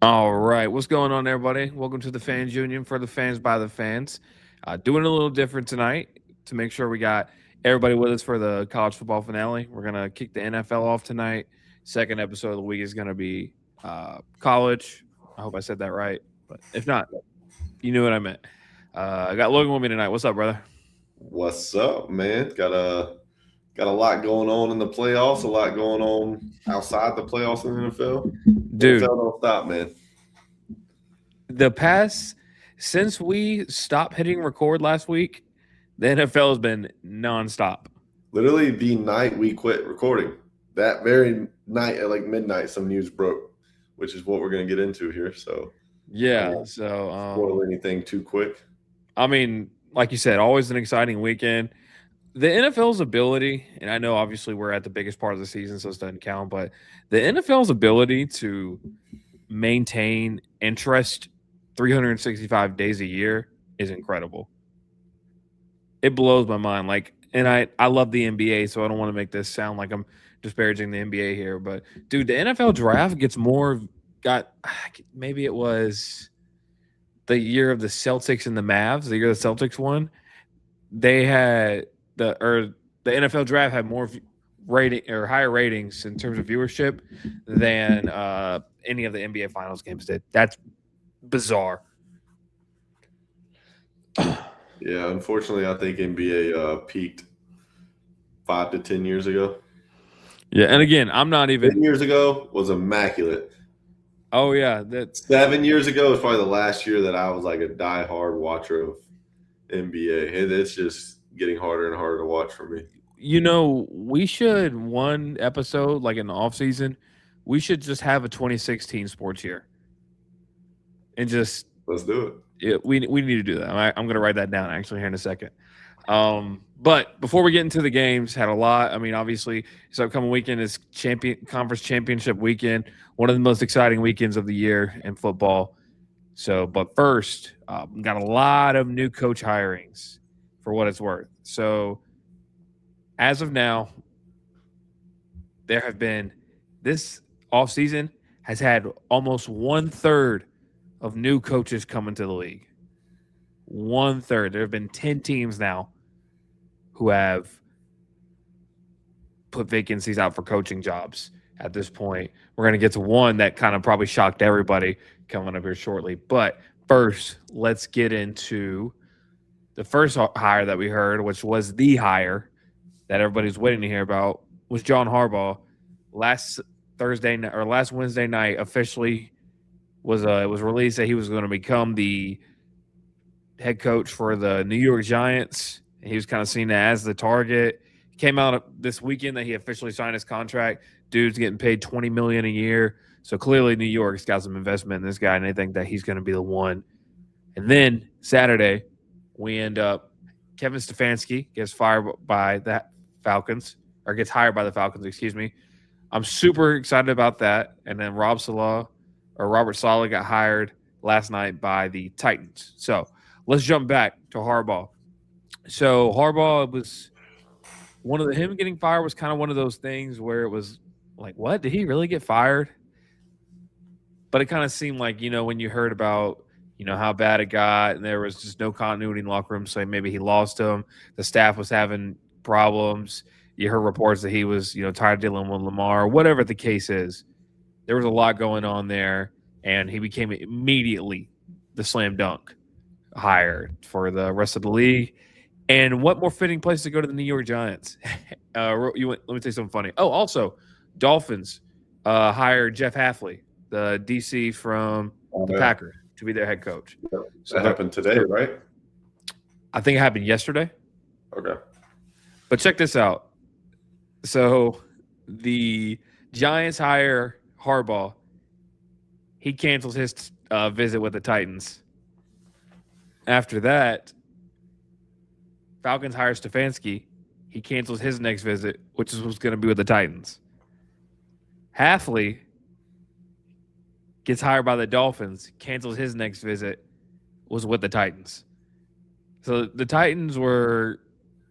All right, what's going on, everybody? Welcome to the Fans Union for the fans by the fans. Doing a little different tonight to make sure we got everybody with us for the college football finale. We're gonna kick the NFL off tonight. Second episode of the week is gonna be college. I hope I said that right, but if not, you knew what I meant. I got Logan with me tonight. What's up, brother? What's up, man? Got a lot going on in the playoffs, a lot going on outside the playoffs in the NFL. Dude, NFL don't stop, man. the past since we stopped hitting record last week, the NFL has been nonstop. Literally the night we quit recording, that very night at like midnight, some news broke, which is what we're gonna get into here. So I Yeah, won't so spoil anything too quick. I mean, like you said, always an exciting weekend. The NFL's ability, and I know obviously we're at the biggest part of the season, so this doesn't count, but the NFL's ability to maintain interest 365 days a year is incredible. It blows my mind. Like, and I love the NBA, so I don't want to make this sound like I'm disparaging the NBA here, but dude, the NFL draft gets more got maybe it was the year of the Celtics and the Mavs, the year the Celtics won. They had the NFL draft had more rating or higher ratings in terms of viewership than any of the NBA Finals games did. That's bizarre. Yeah, unfortunately, I think NBA peaked 5 to 10 years ago. Yeah, and again, I'm not even. 10 years ago was immaculate. Oh yeah, that 7 years ago was probably the last year that I was like a die-hard watcher of NBA. It's just getting harder and harder to watch for me. we should one episode like in the off season, we should just have a 2016 sports year and just Let's do it. we need to do that. I'm going to write that down actually here in a second. But before we get into the games, had a lot. I mean, obviously, this upcoming weekend is conference championship weekend, one of the most exciting weekends of the year in football. So, but first, got a lot of new coach hirings for what it's worth. So, as of now, there have been this offseason has had almost 1/3 of new coaches come into the league. 1/3. There have been 10 teams now who have put vacancies out for coaching jobs at this point. We're going to get to one that kind of probably shocked everybody coming up here shortly. But first, let's get into the first hire that we heard, which was the hire that everybody's waiting to hear about, was John Harbaugh. Last Thursday or last Wednesday night, officially it was released that he was going to become the head coach for the New York Giants. He was kind of seen as the target. He came out this weekend that he officially signed his contract. Dude's getting paid $20 million a year. So clearly New York's got some investment in this guy, and they think that he's going to be the one. And then Saturday, we end up Kevin Stefanski gets fired by the Falcons, or gets hired by the Falcons, excuse me. I'm super excited about that. And then Robert Saleh got hired last night by the Titans. So let's jump back to Harbaugh. So Harbaugh was him getting fired was kind of one of those things where it was like, what? Did he really get fired? But it kind of seemed like, when you heard about, how bad it got and there was just no continuity in the locker room, so maybe he lost him. The staff was having problems. You heard reports that he was, tired of dealing with Lamar, whatever the case is. There was a lot going on there, and he became immediately the slam dunk hire for the rest of the league. And what more fitting place to go to the New York Giants? Let me tell you something funny. Oh, also, Dolphins hired Jeff Hafley, the DC from the Yeah. Packers, to be their head coach. So That happened today, right? I think it happened yesterday. Okay. But check this out. So the Giants hire Harbaugh. He cancels his visit with the Titans. After that, Falcons hire Stefanski. He cancels his next visit, which was going to be with the Titans. Hafley gets hired by the Dolphins, cancels his next visit, was with the Titans. So the Titans were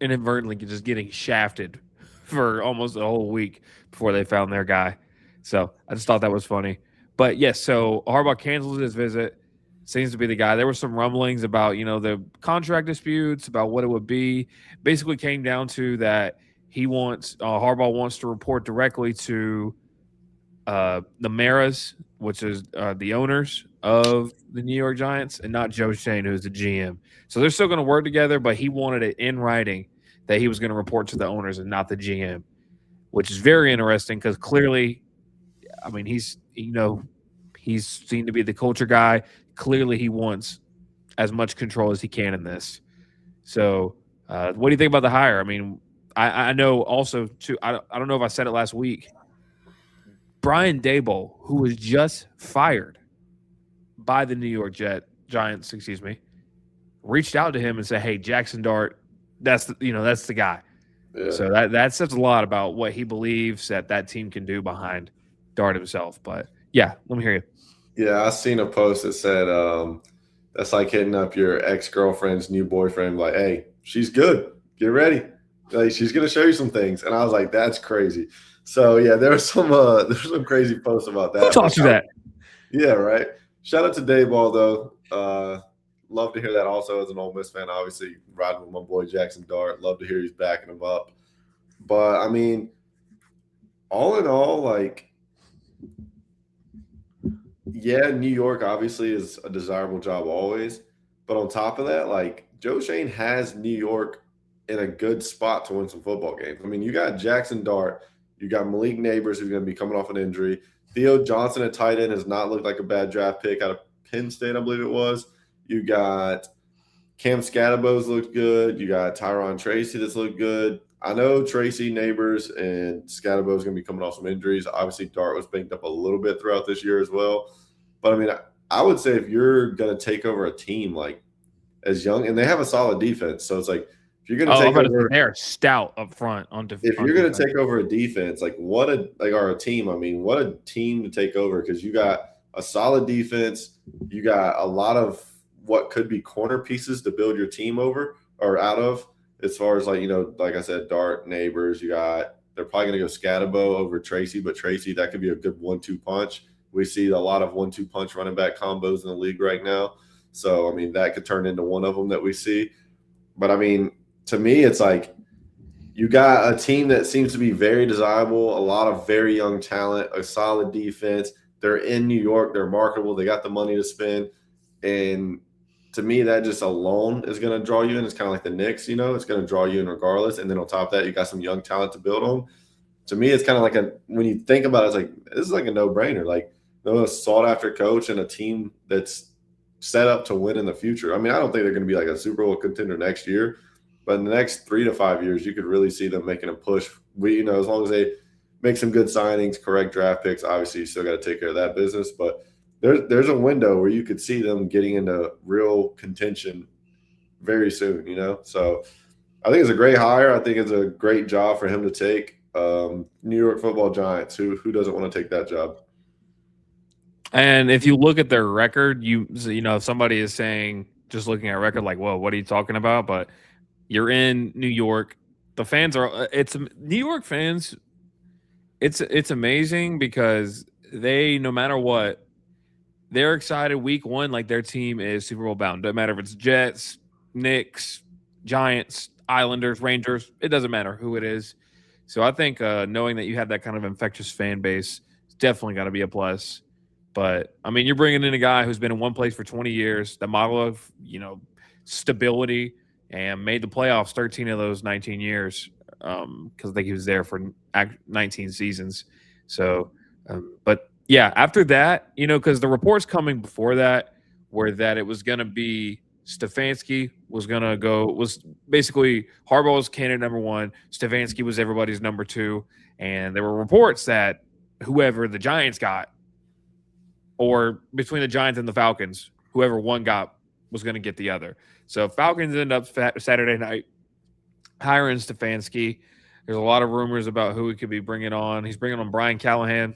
inadvertently just getting shafted for almost a whole week before they found their guy. So I just thought that was funny. But yes, so Harbaugh cancels his visit. Seems to be the guy. There were some rumblings about the contract disputes about what it would be. Basically, came down to that Harbaugh wants to report directly to the Maras, which is the owners of the New York Giants, and not Joe Shane, who's the GM. So they're still going to work together, but he wanted it in writing that he was going to report to the owners and not the GM, which is very interesting because clearly, I mean, he's seen to be the culture guy. Clearly, he wants as much control as he can in this. So, what do you think about the hire? I mean, I know also too. I don't know if I said it last week. Brian Daboll, who was just fired by the New York Giants, reached out to him and said, "Hey, Jackson Dart, that's the guy." Yeah. So that says a lot about what he believes that team can do behind Dart himself. But yeah, let me hear you. Yeah, I seen a post that said that's like hitting up your ex-girlfriend's new boyfriend, like, hey, she's good. Get ready. Like, she's gonna show you some things. And I was like, that's crazy. So yeah, there's some crazy posts about that. Who taught you that? Yeah, right. Shout out to Dayball though. Love to hear that also as an Ole Miss fan. Obviously, riding with my boy Jackson Dart. Love to hear he's backing him up. But I mean, all in all, like, yeah, New York obviously is a desirable job always. But on top of that, like, Joe Shane has New York in a good spot to win some football games. I mean, you got Jackson Dart, you got Malik Neighbors, who's going to be coming off an injury. Theo Johnson at tight end has not looked like a bad draft pick out of Penn State, I believe it was. You got Cam Scatterbo's looked good. You got Tyron Tracy that's looked good. I know Tracy, Neighbors, and Scatterbo is going to be coming off some injuries. Obviously, Dart was banged up a little bit throughout this year as well. But, I mean, I would say if you're going to take over a team like as young – and they have a solid defense. So it's like if you're going to take over – they're stout up front on defense. If you're going to take over a defense, or a team, I mean, what a team to take over because you got a solid defense. You got a lot of what could be corner pieces to build your team over or out of. As far as like I said, Dart, Neighbors, they're probably going to go Scatterbo over Tracy, but Tracy, that could be a good 1-2 punch. We see a lot of 1-2 punch running back combos in the league right now. So, I mean, that could turn into one of them that we see. But, I mean, to me, it's like you got a team that seems to be very desirable, a lot of very young talent, a solid defense. They're in New York. They're marketable. They got the money to spend. And to me, that just alone is going to draw you in. It's kind of like the Knicks, it's going to draw you in regardless. And then on top of that, you got some young talent to build on. To me, it's kind of like when you think about it, it's like this is like a no-brainer. Like a sought-after coach and a team that's set up to win in the future. I mean, I don't think they're going to be like a Super Bowl contender next year, but in the next 3 to 5 years, you could really see them making a push. As long as they make some good signings, correct draft picks, obviously you still got to take care of that business, but there's a window where you could see them getting into real contention very soon, So I think it's a great hire. I think it's a great job for him to take. New York Football Giants, who doesn't want to take that job? And if you look at their record, if somebody is saying, just looking at record, like, whoa, what are you talking about? But you're in New York. The fans New York fans. It's amazing because they, no matter what, they're excited week one, like their team is Super Bowl bound. Doesn't matter if it's Jets, Knicks, Giants, Islanders, Rangers. It doesn't matter who it is. So I think knowing that you have that kind of infectious fan base is definitely got to be a plus. But, I mean, you're bringing in a guy who's been in one place for 20 years, the model of, stability, and made the playoffs 13 of those 19 years because I think he was there for 19 seasons. So, but yeah, after that, because the reports coming before that were that it was going to be Stefanski was basically Harbaugh was candidate number 1. Stefanski was everybody's number 2. And there were reports that whoever the Giants got, or between the Giants and the Falcons, whoever one got was going to get the other. So Falcons ended up Saturday night hiring Stefanski. There's a lot of rumors about who he could be bringing on. He's bringing on Brian Callahan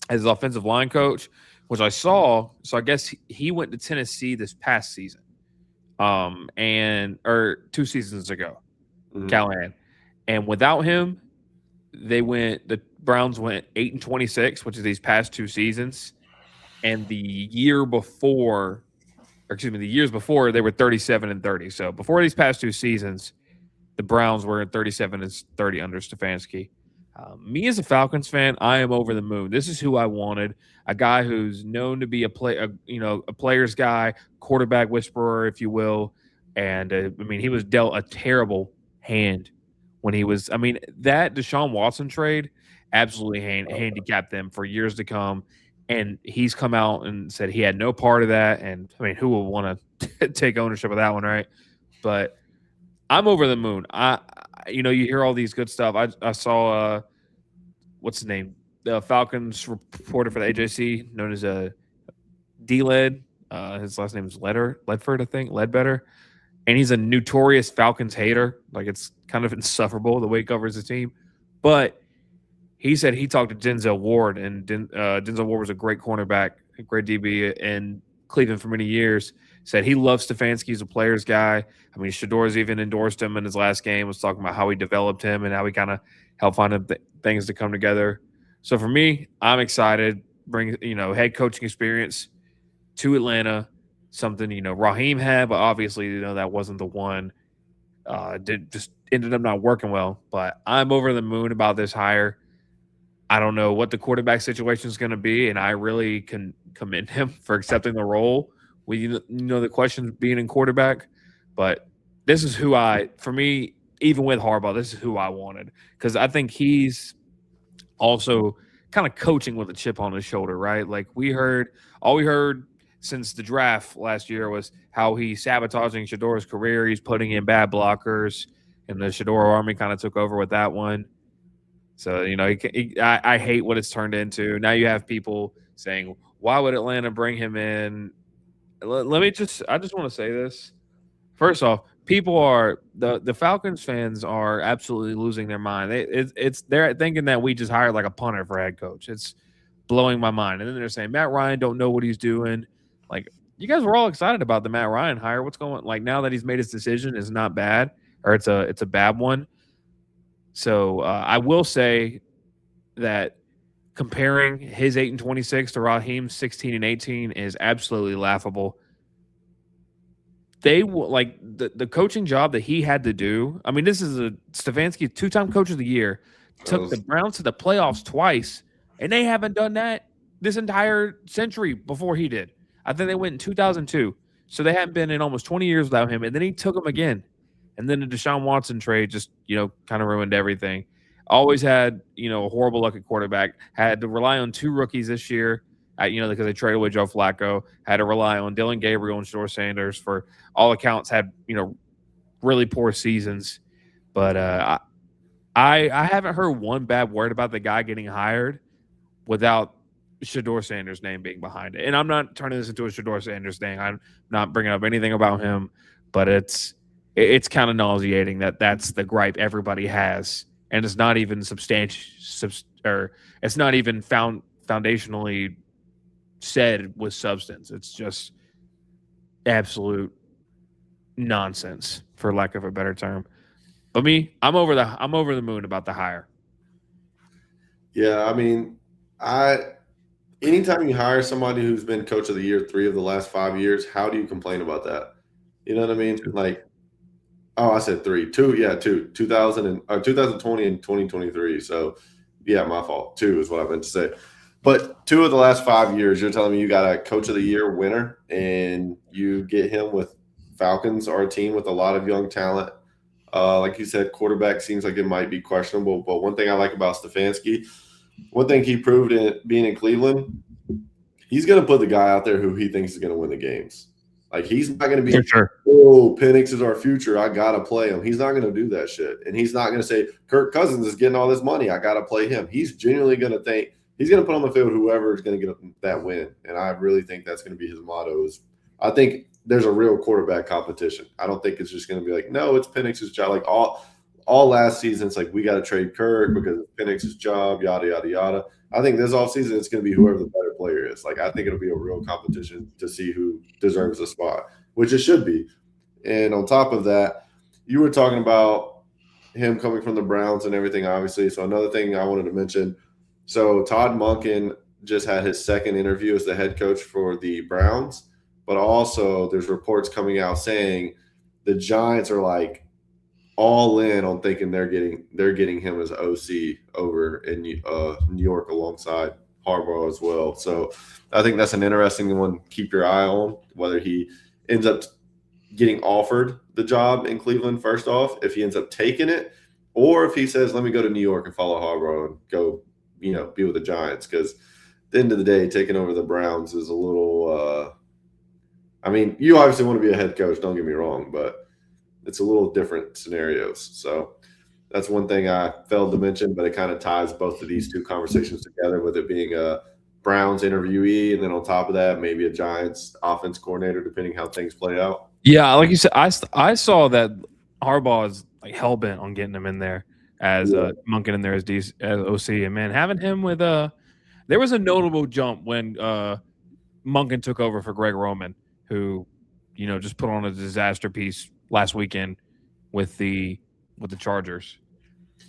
as his offensive line coach, which I saw. So I guess he went to Tennessee this past season, or 2 seasons ago, Callahan. And without him, the Browns went 8-26, which is these past 2 seasons. and the year before, or excuse me, the years before they were 37-30. So before these past two seasons, the Browns were at 37-30 under Stefanski. Me as a Falcons fan, I am over the moon. This is who I wanted. A guy who's known to be a player's guy, quarterback whisperer, if you will. And I mean, he was dealt a terrible hand when he was. I mean, that Deshaun Watson trade absolutely handicapped them for years to come. And he's come out and said he had no part of that. And I mean, who would want to take ownership of that one, right? But I'm over the moon. You hear all these good stuff. I saw what's his name, the Falcons reporter for the AJC, known as a D-Led. His last name is Ledford, I think, Ledbetter, and he's a notorious Falcons hater. Like it's kind of insufferable the way he covers the team, but he said he talked to Denzel Ward, and Denzel Ward was a great cornerback, a great DB in Cleveland for many years. Said he loves Stefanski. He's a player's guy. I mean, Shador's even endorsed him in his last game, was talking about how he developed him and how he kind of helped find him things to come together. So for me, I'm excited. Bring, head coaching experience to Atlanta, something, Raheem had, but obviously, that wasn't the one. Did just ended up not working well. But I'm over the moon about this hire. I don't know what the quarterback situation is going to be, and I really can commend him for accepting the role. The question being in quarterback, but this is for me, even with Harbaugh, this is who I wanted because I think he's also kind of coaching with a chip on his shoulder, right? Like all we heard since the draft last year was how he's sabotaging Shador's career. He's putting in bad blockers, and the Shador army kind of took over with that one. So, I hate what it's turned into. Now you have people saying, why would Atlanta bring him in? I just want to say this. First off, the Falcons fans are absolutely losing their mind. They're thinking that we just hired like a punter for head coach. It's blowing my mind. And then they're saying Matt Ryan don't know what he's doing. Like, you guys were all excited about the Matt Ryan hire. What's going on? Like, now that he's made his decision, is not bad, or it's a bad one. So I will say that comparing his 8-26 to Raheem's 16-18 is absolutely laughable. They like the coaching job that he had to do. I mean, this is a Stefanski, two-time coach of the year, took the Browns to the playoffs twice, and they haven't done that this entire century before he did. I think they went in 2002, so they hadn't been in almost 20 years without him, and then he took them again. And then the Deshaun Watson trade just, kind of ruined everything. Always had, a horrible luck at quarterback. Had to rely on two rookies this year, because they traded away Joe Flacco. Had to rely on Dylan Gabriel and Shador Sanders for all accounts. Had, really poor seasons. But I haven't heard one bad word about the guy getting hired without Shador Sanders' name being behind it. And I'm not turning this into a Shador Sanders thing. I'm not bringing up anything about him, but it's kind of nauseating that that's the gripe everybody has, and it's not even or it's not even foundationally said with substance. It's just absolute nonsense, for lack of a better term. But I'm over the moon about the hire. Yeah, I mean, anytime you hire somebody who's been coach of the year 3 of the last 5 years, how do you complain about that? You know what I mean? Like, oh, I said 3. 2, yeah, 2. 2020 and 2023. So, yeah, my fault. 2 is what I meant to say. But 2 of the last 5 years, you're telling me you got a coach of the year winner, and you get him with Falcons, our team with a lot of young talent. Like you said, quarterback seems like it might be questionable. But one thing I like about Stefanski, one thing he proved being in Cleveland, he's going to put the guy out there who he thinks is going to win the games. Like, he's not going to be, oh, Penix is our future, I got to play him. He's not going to do that shit. And he's not going to say, Kirk Cousins is getting all this money, I got to play him. He's genuinely going to think, he's going to put on the field whoever is going to get that win. And I really think that's going to be his motto. I think there's a real quarterback competition. I don't think it's just going to be like, no, it's Penix's job. Like all last season, it's like, we got to trade Kirk because it's Penix's job, yada, yada, yada. I think this offseason, it's going to be whoever the better player is. Like, I think it'll be a real competition to see who deserves a spot, which it should be. And on top of that, you were talking about him coming from the Browns and everything, obviously. So another thing I wanted to mention, so Todd Monken just had his second interview as the head coach for the Browns, but also there's reports coming out saying the Giants are like all in on thinking they're getting him as OC over in New York alongside Harbaugh as well. So I think that's an interesting one to keep your eye on, whether he ends up getting offered the job in Cleveland first off, if he ends up taking it, or if he says, let me go to New York and follow Harbaugh and go, be with the Giants. Because at the end of the day, taking over the Browns is a little you obviously want to be a head coach, don't get me wrong, but it's a little different scenarios. So that's one thing I failed to mention, but it kind of ties both of these two conversations together, with it being a Browns interviewee, and then on top of that, maybe a Giants offense coordinator, depending how things play out. Yeah, like you said, I saw that Harbaugh is like hell bent on getting him in there as Monken in there as OC, and man, having him with there was a notable jump when Monken took over for Greg Roman, who just put on a disaster piece last weekend with the Chargers.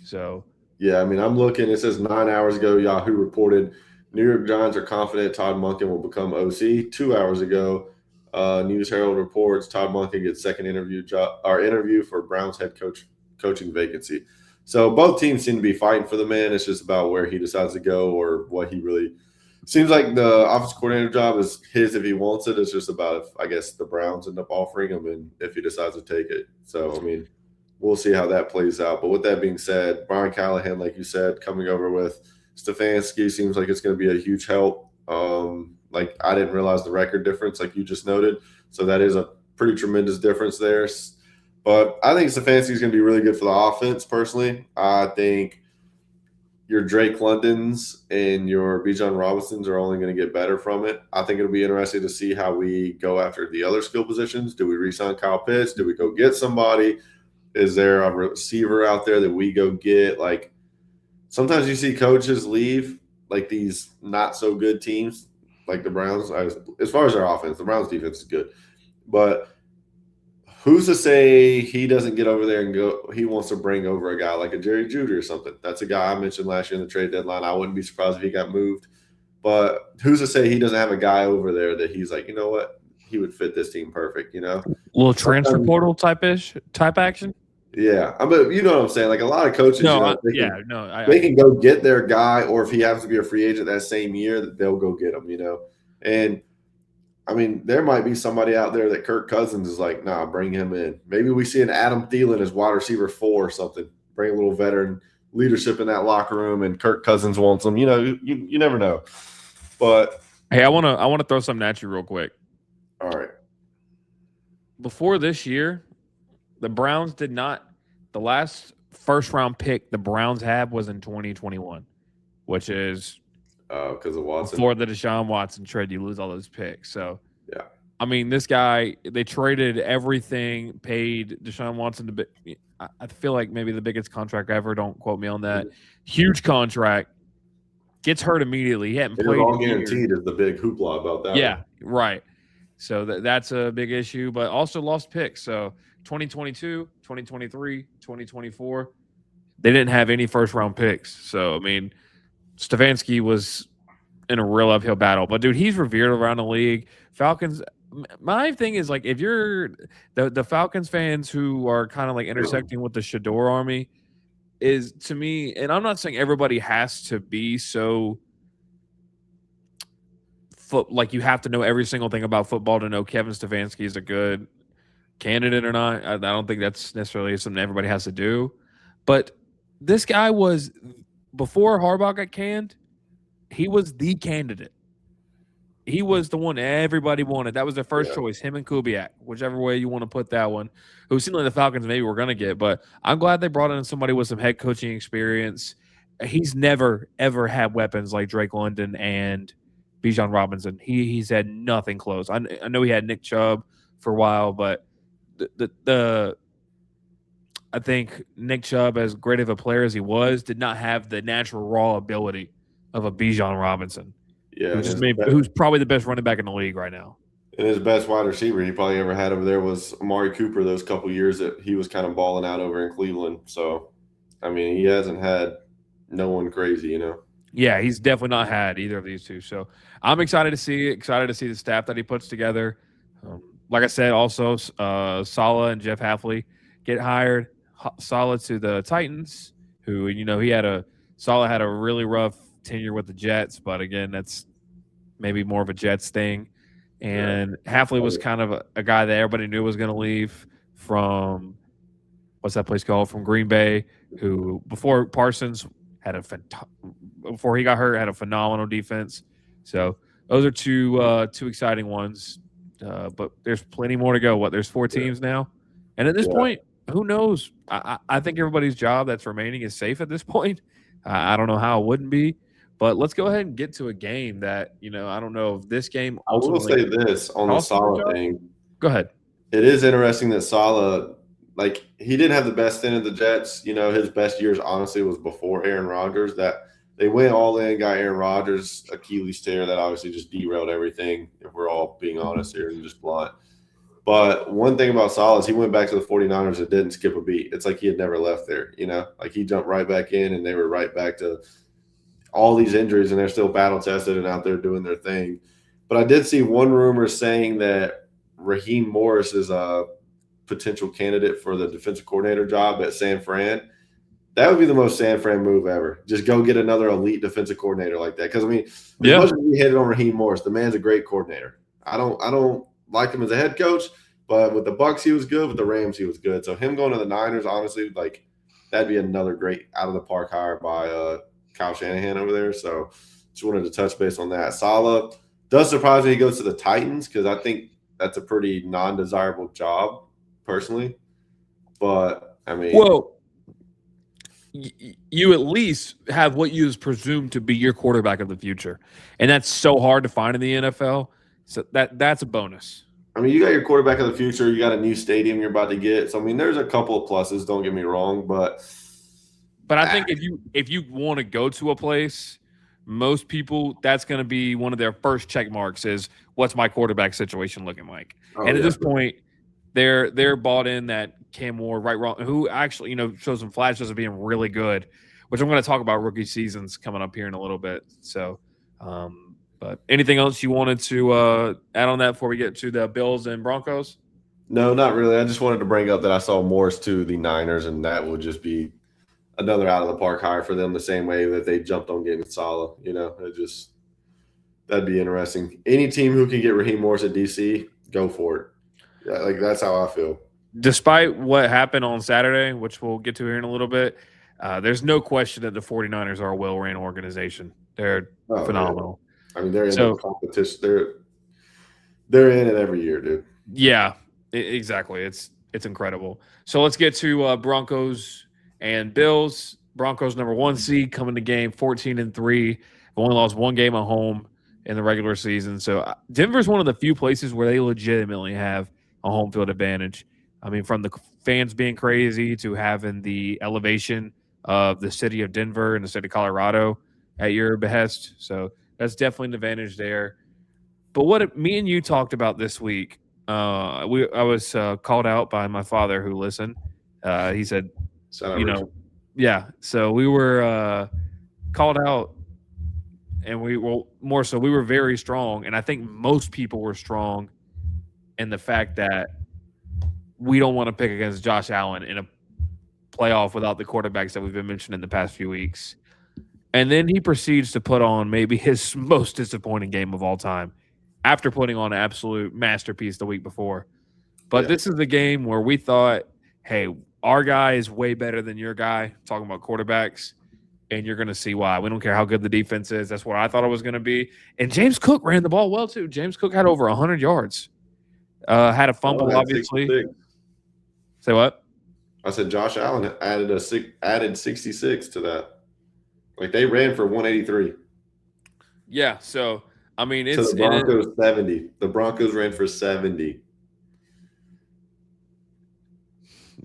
So yeah, I'm looking. It says 9 hours ago, Yahoo reported New York Giants are confident Todd Monken will become OC. 2 hours ago, News Herald reports Todd Monken gets second interview for Browns head coaching vacancy. So both teams seem to be fighting for the man. It's just about where he decides to go, or what he really seems like. The offensive coordinator job is his if he wants it. It's just about if, I guess, the Browns end up offering him and if he decides to take it. So we'll see how that plays out. But with that being said, Brian Callahan, like you said, coming over with Stefanski seems like it's going to be a huge help. I didn't realize the record difference, like you just noted. So that is a pretty tremendous difference there. But I think Stefanski is going to be really good for the offense, personally. I think your Drake Londons and your Bijan Robinsons are only going to get better from it. I think it'll be interesting to see how we go after the other skill positions. Do we re-sign Kyle Pitts? Do we go get somebody? Is there a receiver out there that we go get? Like, sometimes you see coaches leave, like these not so good teams, like the Browns. As far as their offense, the Browns defense is good. But who's to say he doesn't get over there and go? He wants to bring over a guy like a Jerry Jeudy or something. That's a guy I mentioned last year in the trade deadline. I wouldn't be surprised if he got moved. But who's to say he doesn't have a guy over there that he's like, you know what, he would fit this team perfect. Little transfer portal type action. Yeah, you know what I'm saying. Like a lot of coaches, they can go get their guy, or if he happens to be a free agent that same year, they'll go get him. And there might be somebody out there that Kirk Cousins is like, nah, bring him in. Maybe we see an Adam Thielen as wide receiver 4 or something. Bring a little veteran leadership in that locker room, and Kirk Cousins wants him. You never know. But hey, I want to throw something at you real quick. All right. Before this year, the Browns did not. The last first-round pick the Browns had was in 2021, which is because of Watson. Before the Deshaun Watson trade, you lose all those picks. So, yeah. This guy, they traded everything, paid Deshaun Watson I feel like maybe the biggest contract ever. Don't quote me on that. Huge contract. Gets hurt immediately. He hadn't played. All guaranteed is the big hoopla about that. Yeah, right. So that's a big issue, but also lost picks. So 2022, 2023, 2024, they didn't have any first-round picks. So, Stefanski was in a real uphill battle. But, dude, he's revered around the league. Falcons – my thing is, like, if you're the Falcons fans who are kind of, like, intersecting with the Shador army is, to me – and I'm not saying everybody has to be so – like you have to know every single thing about football to know Kevin Stefanski is a good candidate or not. I don't think that's necessarily something everybody has to do. But this guy was, before Harbaugh got canned, he was the candidate. He was the one everybody wanted. That was their first choice, him and Kubiak, whichever way you want to put that one, who seemed like the Falcons maybe were going to get. But I'm glad they brought in somebody with some head coaching experience. He's never, ever had weapons like Drake London and Bijan Robinson. He's had nothing close. I know he had Nick Chubb for a while, but I think Nick Chubb, as great of a player as he was, did not have the natural raw ability of a Bijan Robinson. Yeah, who's probably the best running back in the league right now. And his best wide receiver he probably ever had over there was Amari Cooper those couple years that he was kind of balling out over in Cleveland. So, he hasn't had no one crazy, Yeah, he's definitely not had either of these two. So I'm excited to see it. Excited to see the staff that he puts together. Like I said, also Saleh and Jeff Halfley get hired. Saleh to the Titans, who he Saleh had a really rough tenure with the Jets, but again, that's maybe more of a Jets thing. Yeah. And Halfley was kind of a guy that everybody knew was going to leave from what's that place called, from Green Bay, who before Parsons had before he got hurt had a phenomenal defense. So those are two exciting ones. But there's plenty more to go. There's 4 teams now, and at this point, who knows? I think everybody's job that's remaining is safe at this point. I don't know how it wouldn't be, but let's go ahead and get to a game that I don't know if this game. I will say this on the Saleh thing. Go ahead. It is interesting that Saleh, like, he didn't have the best stint of the Jets. His best years honestly was before Aaron Rodgers. That they went all in, got Aaron Rodgers, Achilles tear that obviously just derailed everything, if we're all being honest here and just blunt. But one thing about Saleh is he went back to the 49ers and didn't skip a beat. It's like he had never left there, Like he jumped right back in and they were right back to all these injuries and they're still battle tested and out there doing their thing. But I did see one rumor saying that Raheem Morris is a potential candidate for the defensive coordinator job at San Fran. That would be the most San Fran move ever. Just go get another elite defensive coordinator like that. Because as much as we hated on Raheem Morris, the man's a great coordinator. I don't like him as a head coach, but with the Bucs he was good. With the Rams he was good. So him going to the Niners, honestly, like that'd be another great out of the park hire by Kyle Shanahan over there. So just wanted to touch base on that. Saleh does surprise me he goes to the Titans because I think that's a pretty non-desirable job personally. But I mean, you at least have what you presume to be your quarterback of the future, and that's so hard to find in the NFL. So that's a bonus. I mean, you got your quarterback of the future. You got a new stadium you're about to get. So I mean, there's a couple of pluses. Don't get me wrong, but I think if you want to go to a place, most people that's going to be one of their first check marks is what's my quarterback situation looking like. At this point, they're bought in that Cam Ward, right, wrong, who actually shows some flashes of being really good, which I'm going to talk about rookie seasons coming up here in a little bit. So, but anything else you wanted to add on that before we get to the Bills and Broncos? No, not really. I just wanted to bring up that I saw Morris to the Niners, and that would just be another out of the park hire for them, the same way that they jumped on getting Saleh. That'd be interesting. Any team who can get Raheem Morris at DC, go for it. Yeah, like that's how I feel. Despite what happened on Saturday, which we'll get to here in a little bit, there's no question that the 49ers are a well-ran organization. They're phenomenal. Yeah. I mean, they're in the competition. They're in it every year, dude. Yeah, exactly. It's incredible. So let's get to Broncos and Bills. Broncos number 1 seed coming to game 14-3. Only lost 1 game at home in the regular season. So Denver's one of the few places where they legitimately have a home field advantage. I mean, from the fans being crazy to having the elevation of the city of Denver and the state of Colorado at your behest. So that's definitely an advantage there. But what me and you talked about this week, I was called out by my father who listened. He said, yeah. So we were called out, and we were very strong. And I think most people were strong in the fact that we don't want to pick against Josh Allen in a playoff without the quarterbacks that we've been mentioning in the past few weeks. And then he proceeds to put on maybe his most disappointing game of all time after putting on an absolute masterpiece the week before. But this is the game where we thought, hey, our guy is way better than your guy, talking about quarterbacks, and you're going to see why. We don't care how good the defense is. That's what I thought it was going to be. And James Cook ran the ball well, too. James Cook had over 100 yards. Had a fumble, obviously. 66. Say what? I said Josh Allen added 66 to that. Like, they ran for 183. Yeah, so, I mean, it's... So the Broncos, 70. The Broncos ran for 70.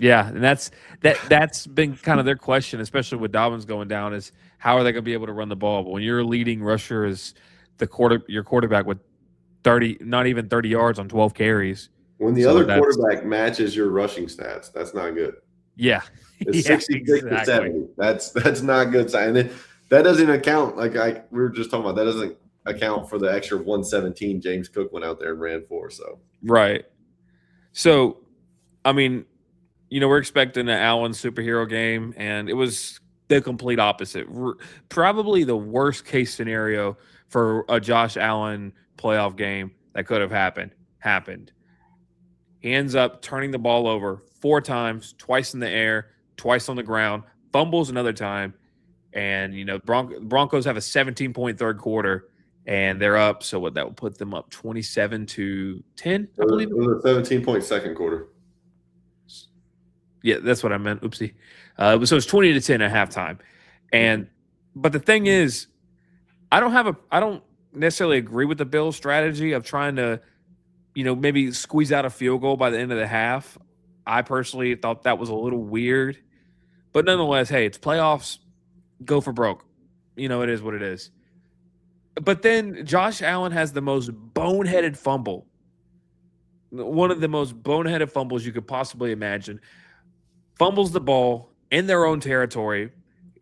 Yeah, and that's been kind of their question, especially with Dobbins going down, is how are they going to be able to run the ball? But when your leading rusher is your quarterback with 30, not even 30 yards on 12 carries. When the other quarterback matches your rushing stats, that's not good. Yeah. It's 66 to 70. That's not good sign. And That doesn't account. Like we were just talking about, that doesn't account for the extra 117 James Cook went out there and ran for. So Right. So, I mean, we're expecting an Allen superhero game, and it was the complete opposite. Probably the worst case scenario for a Josh Allen playoff game that could have happened. He ends up turning the ball over 4 times, twice in the air, twice on the ground, fumbles another time, and Broncos have a 17-point third quarter, and they're up. So what that will put them up 27-10, I believe. it was a 17-point second quarter. Yeah, that's what I meant. Oopsie. So it's 20-10 at halftime, but the thing is, I don't necessarily agree with the Bills' strategy of trying to, maybe squeeze out a field goal by the end of the half. I personally thought that was a little weird, but nonetheless, hey, it's playoffs. Go for broke. It is what it is. But then Josh Allen has the most boneheaded fumble. One of the most boneheaded fumbles you could possibly imagine. Fumbles the ball in their own territory,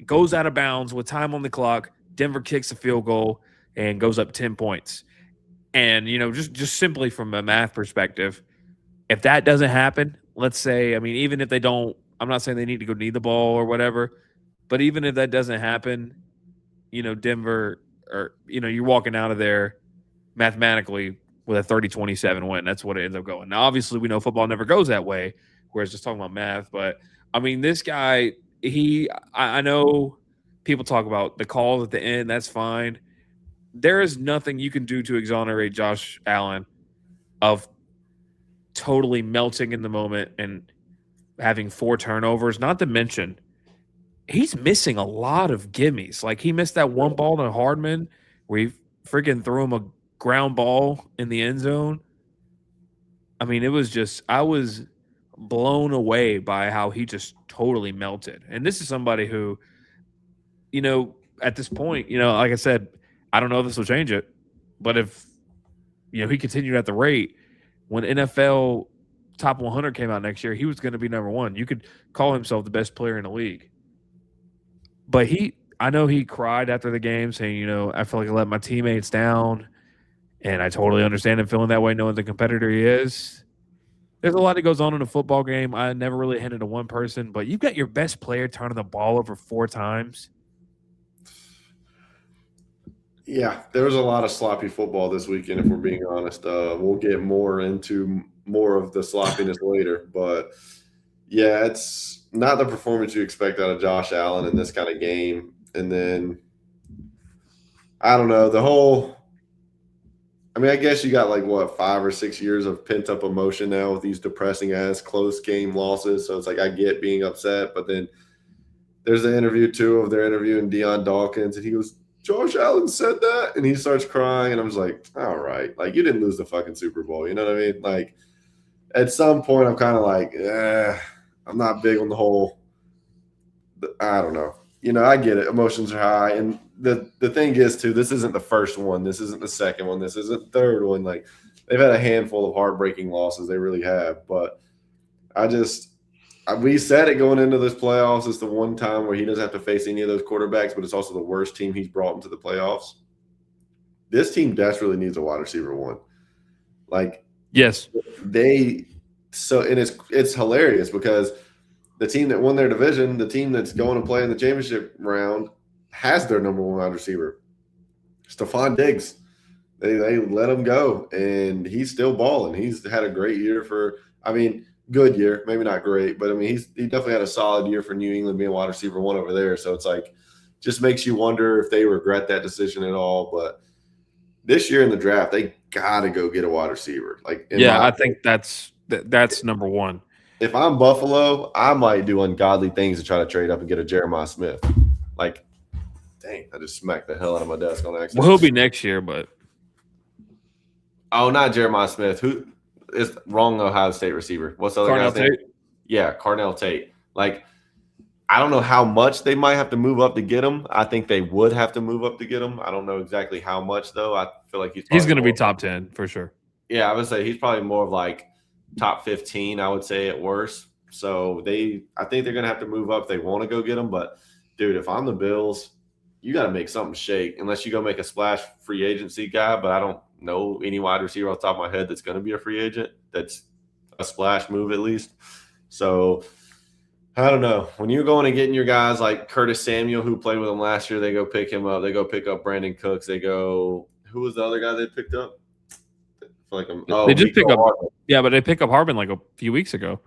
goes out of bounds with time on the clock. Denver kicks a field goal and goes up 10 points. And, just simply from a math perspective, if that doesn't happen, let's say, even if they don't, I'm not saying they need to go need the ball or whatever, but even if that doesn't happen, Denver, or, you're walking out of there mathematically with a 30-27 win. That's what it ends up going. Now, obviously, we know football never goes that way, whereas just talking about math. But, this guy, I know people talk about the calls at the end. That's fine. There is nothing you can do to exonerate Josh Allen of totally melting in the moment and having 4 turnovers, not to mention he's missing a lot of gimmies. Like, he missed that one ball to Hardman where he freaking threw him a ground ball in the end zone. It was just, I was blown away by how he just totally melted. And this is somebody who, at this point, like I said, I don't know if this will change it, but if, he continued at the rate, when NFL Top 100 came out next year, he was going to be number 1. You could call himself the best player in the league. But I know he cried after the game saying, I feel like I let my teammates down. And I totally understand him feeling that way, knowing the competitor he is. There's a lot that goes on in a football game. I never really handed to one person, but you've got your best player turning the ball over 4 times. Yeah, there was a lot of sloppy football this weekend, if we're being honest. We'll get more into more of the sloppiness later. But, yeah, it's not the performance you expect out of Josh Allen in this kind of game. And then, I don't know, I guess you got 5 or 6 years of pent-up emotion now with these depressing-ass close game losses. So it's like I get being upset. But then there's an interview, too, of their interviewing Deion Dawkins, and he goes, Josh Allen said that, and he starts crying, and I'm just like, all right, you didn't lose the fucking Super Bowl, you know what I mean? At some point, I'm kind of like, I'm not big on the whole, I don't know. I get it. Emotions are high, and the thing is, too, this isn't the first one. This isn't the second one. This isn't the third one. They've had a handful of heartbreaking losses. They really have, but we said it going into this playoffs. It's the one time where he doesn't have to face any of those quarterbacks, but it's also the worst team he's brought into the playoffs. This team desperately needs a wide receiver 1. Yes. And it's hilarious because the team that won their division, the team that's going to play in the championship round, has their number 1 wide receiver, Stephon Diggs. They let him go, and he's still balling. He's had a great year good year, maybe not great, but he definitely had a solid year for New England being wide receiver 1 over there. So it's just makes you wonder if they regret that decision at all. But this year in the draft, they gotta go get a wide receiver. I think that's number 1. If I'm Buffalo, I might do ungodly things to try to trade up and get a Jeremiah Smith. Dang, I just smacked the hell out of my desk on accident. Well, he'll be next year, but not Jeremiah Smith. Who? It's wrong Ohio State receiver. What's the other guy's name? Yeah, Carnell Tate. I don't know how much they might have to move up to get him. I think they would have to move up to get him. I don't know exactly how much, though. I feel like he's going to be top 10 for sure. Yeah, I would say he's probably more of top 15, I would say, at worst. So I think they're going to have to move up if they want to go get him. But, dude, if I'm the Bills, you got to make something shake unless you go make a splash free agency guy. But I don't know any wide receiver off the top of my head that's going to be a free agent. That's a splash move at least. So I don't know. When you're going and getting your guys like Curtis Samuel, who played with them last year, they go pick him up. They go pick up Brandon Cooks. They go. Who was the other guy they picked up? They just pick up. Hardman. Yeah, but they pick up Hardman like a few weeks ago.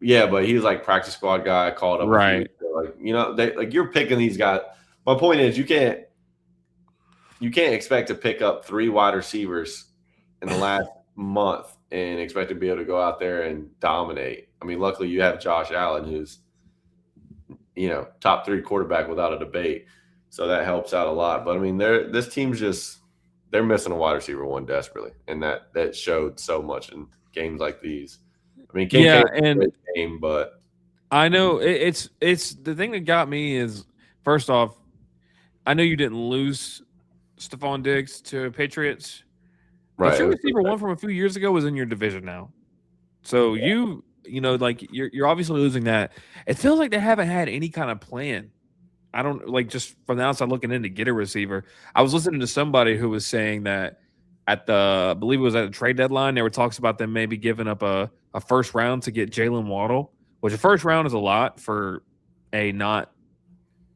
Yeah, but he was like practice squad guy called up. Right. Like you're picking these guys. My point is you can't expect to pick up 3 wide receivers in the last month and expect to be able to go out there and dominate. I mean, luckily you have Josh Allen, who's top 3 quarterback without a debate, so that helps out a lot. But I mean, this team's they're missing a wide receiver one desperately, and that showed so much in games like these. I mean, and game, but I know it's the thing that got me is first off, I know you didn't lose Stephon Diggs to Patriots. Right. But your receiver one from a few years ago was in your division now. So you're obviously losing that. It feels like they haven't had any kind of plan. I don't just from the outside looking in to get a receiver. I was listening to somebody who was saying that I believe it was at the trade deadline, there were talks about them maybe giving up a first round to get Jalen Waddle, which a first round is a lot for a not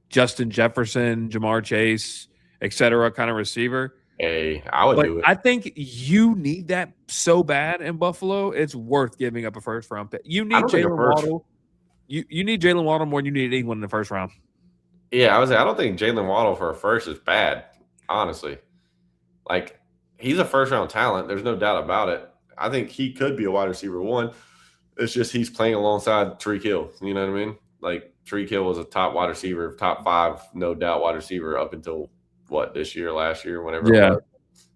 Justin Jefferson, Jamar Chase, etc. kind of receiver. Hey, I would do it. I think you need that so bad in Buffalo. It's worth giving up a first round pick. You need Jalen Waddle. You need Jalen Waddle more than you need anyone in the first round. Yeah, I don't think Jalen Waddle for a first is bad, honestly. Like, he's a first round talent. There's no doubt about it. I think he could be a wide receiver one. It's just he's playing alongside Tyreek Hill. You know what I mean? Like, Tyreek Hill was a top wide receiver, top 5, no doubt wide receiver up until this year, last year, whenever. Yeah. It was.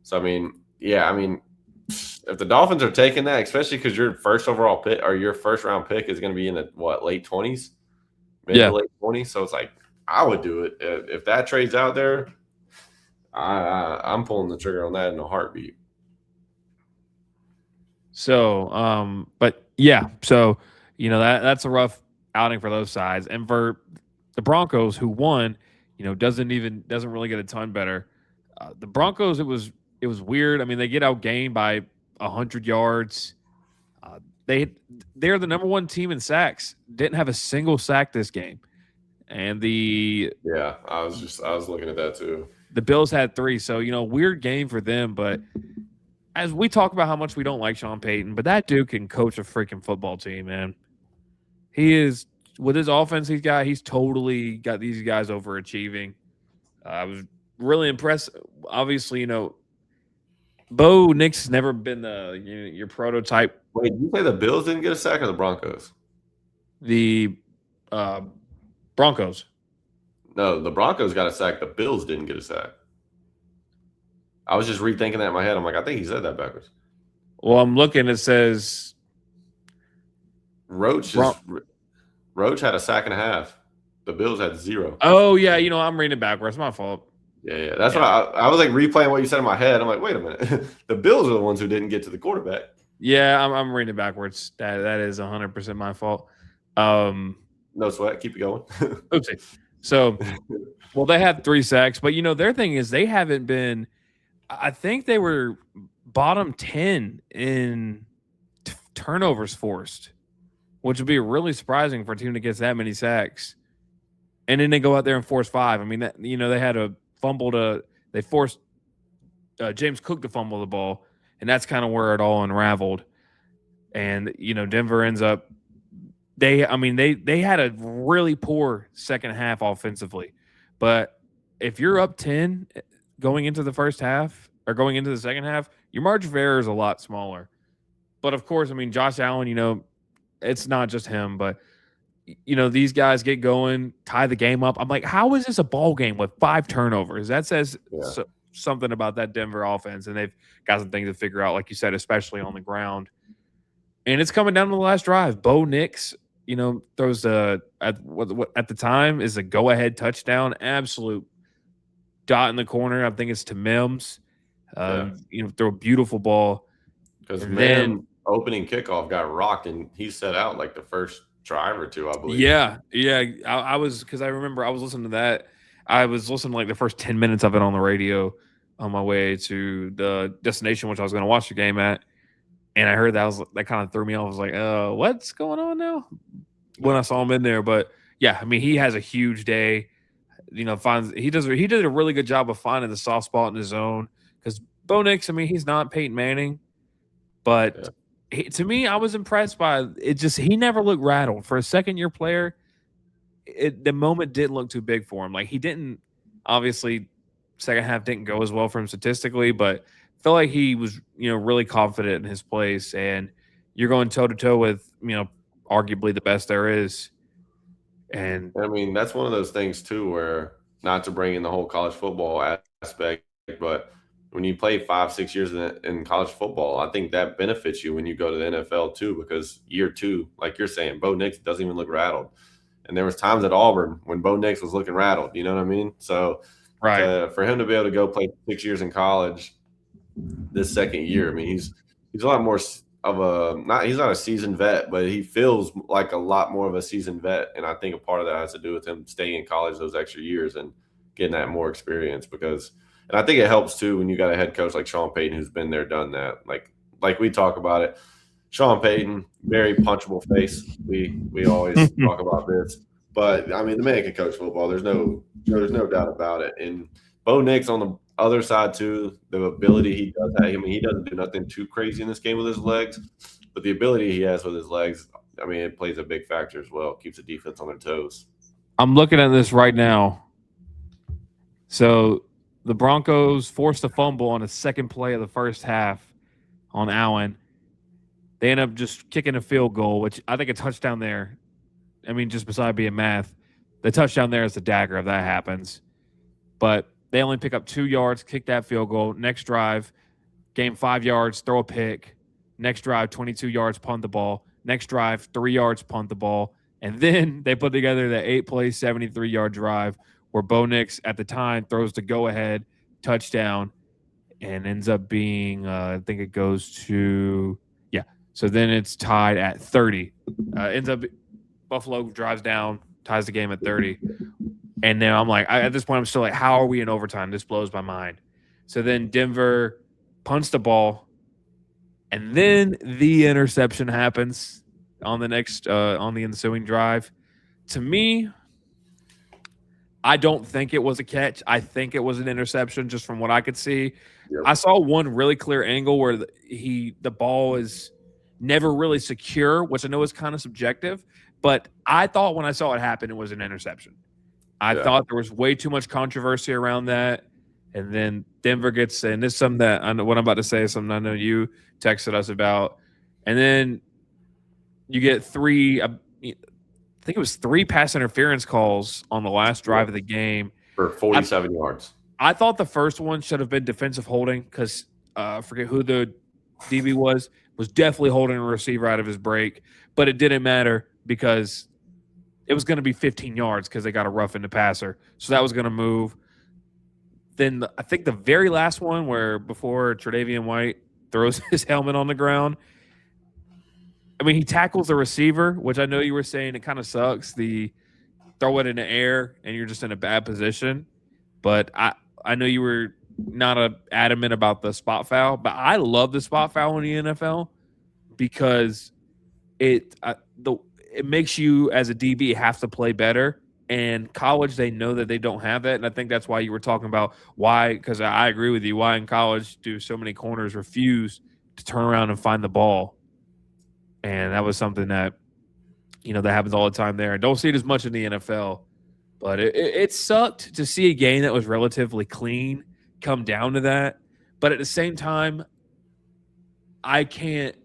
So, if the Dolphins are taking that, especially because your first overall pick or your first round pick is going to be in the late 20s, mid to late 20s. So it's like, I would do it if that trade's out there. I'm pulling the trigger on that in a heartbeat. So, but yeah, so that's a rough outing for those sides, and for the Broncos, who won, doesn't really get a ton better. The Broncos, it was weird. I mean, they get outgained by 100 yards. They're the number 1 team in sacks. Didn't have a single sack this game. And I was looking at that too. The Bills had 3, so weird game for them. But as we talk about how much we don't like Sean Payton, but that dude can coach a freaking football team, man. He is with his offense. He's totally got these guys overachieving. I was really impressed. Obviously, Bo Nix has never been your prototype. Wait, did you say the Bills didn't get a sack or the Broncos? The Broncos. No, the Broncos got a sack. The Bills didn't get a sack. I was just rethinking that in my head. I'm like, I think he said that backwards. Well, I'm looking. It says Roach had a sack and a half. The Bills had 0. Oh yeah, I'm reading it backwards. My fault. Yeah. That's what I was like replaying what you said in my head. I'm like, wait a minute. The Bills are the ones who didn't get to the quarterback. Yeah, I'm reading it backwards. That is 100% my fault. No sweat. Keep it going. Oopsie. So, well, they had 3 sacks, but their thing is they haven't been. I think they were bottom 10 in turnovers forced, which would be really surprising for a team that gets that many sacks. And then they go out there and force 5. I mean, they had a fumble they forced James Cook to fumble the ball, and that's kind of where it all unraveled. And Denver ends up. They had a really poor second half offensively, but if you're up 10 going into the first half or going into the second half, your margin of error is a lot smaller. But of course, Josh Allen, it's not just him, but these guys get going, tie the game up. I'm like, how is this a ball game with 5 turnovers? That says something about that Denver offense, and they've got some things to figure out, like you said, especially on the ground. And it's coming down to the last drive. Bo Nix, throws at the time is a go-ahead touchdown, absolute dot in the corner. I think it's to Mims. Throw a beautiful ball. Because then opening kickoff got rocked, and he set out like the first drive or 2, I believe. Yeah. I was because I remember I was listening to that. I was listening to like the first 10 minutes of it on the radio on my way to the destination, which I was going to watch the game at. And I heard that kind of threw me off. I was like, what's going on now? When I saw him in there. But yeah, I mean, he has a huge day. He did a really good job of finding the soft spot in his zone. Because Bo Nix, I mean, he's not Peyton Manning, but to me, I was impressed by it. Just he never looked rattled for a second-year player. The moment didn't look too big for him. Like he didn't obviously second half didn't go as well for him statistically, but felt like he was really confident in his place. And you're going toe to toe with arguably the best there is. And I mean, that's one of those things too, where not to bring in the whole college football aspect, but when you play 5-6 years in college football, I think that benefits you when you go to the NFL too, because year 2, like you're saying, Bo Nix doesn't even look rattled. And there was times at Auburn when Bo Nix was looking rattled. You know what I mean? So for him to be able to go play 6 years in college this second year, I mean, he's a lot more of he's not a seasoned vet, but he feels like a lot more of a seasoned vet. And I think a part of that has to do with him staying in college those extra years and getting that more experience and I think it helps too when you got a head coach like Sean Payton who's been there, done that. Like we talk about it. Sean Payton, very punchable face. We always talk about this, but I mean the man can coach football. There's no doubt about it. And Bo Nix on the other side too, the ability he does have. I mean he doesn't do nothing too crazy in this game with his legs, but the ability he has with his legs, I mean it plays a big factor as well. It keeps the defense on their toes. I'm looking at this right now. So the Broncos forced a fumble on the second play of the first half on Allen. They end up just kicking a field goal, which I think a touchdown there. I mean, just beside being math, the touchdown there is the dagger if that happens. But they only pick up 2 yards, kick that field goal. Next drive, gain 5 yards, throw a pick. Next drive, 22 yards, punt the ball. Next drive, 3 yards, punt the ball. And then they put together the 8-play, 73-yard drive where Bo Nix at the time throws the go-ahead touchdown and ends up being, I think it goes to, yeah. So then it's tied at 30. Ends up Buffalo drives down, ties the game at 30. And now I'm like, at this point, I'm still like, how are we in overtime? This blows my mind. So then Denver punts the ball, and then the interception happens on the ensuing drive. To me, I don't think it was a catch. I think it was an interception just from what I could see. Yep. I saw one really clear angle where the ball is never really secure, which I know is kind of subjective, but I thought when I saw it happen, it was an interception. I thought there was way too much controversy around that. And then Denver gets, and this is something that I know what I'm about to say is something I know you texted us about. And then you get 3, I think it was 3 pass interference calls on the last drive of the game for 47 yards. I thought the first one should have been defensive holding because I forget who the DB was definitely holding a receiver out of his break, but it didn't matter because it was going to be 15 yards because they got a rough in the passer. So that was going to move. Then I think the very last one where before Tre'Davious White throws his helmet on the ground, I mean, he tackles the receiver, which I know you were saying it kind of sucks. The throw it in the air and you're just in a bad position. But I know you were not adamant about the spot foul, but I love the spot foul in the NFL because it makes you as a DB have to play better. And college, they know that they don't have that. And I think that's why you were talking about why, because I agree with you, why in college do so many corners refuse to turn around and find the ball. And that was something that, that happens all the time there. I don't see it as much in the NFL, but it sucked to see a game that was relatively clean come down to that. But at the same time, I can't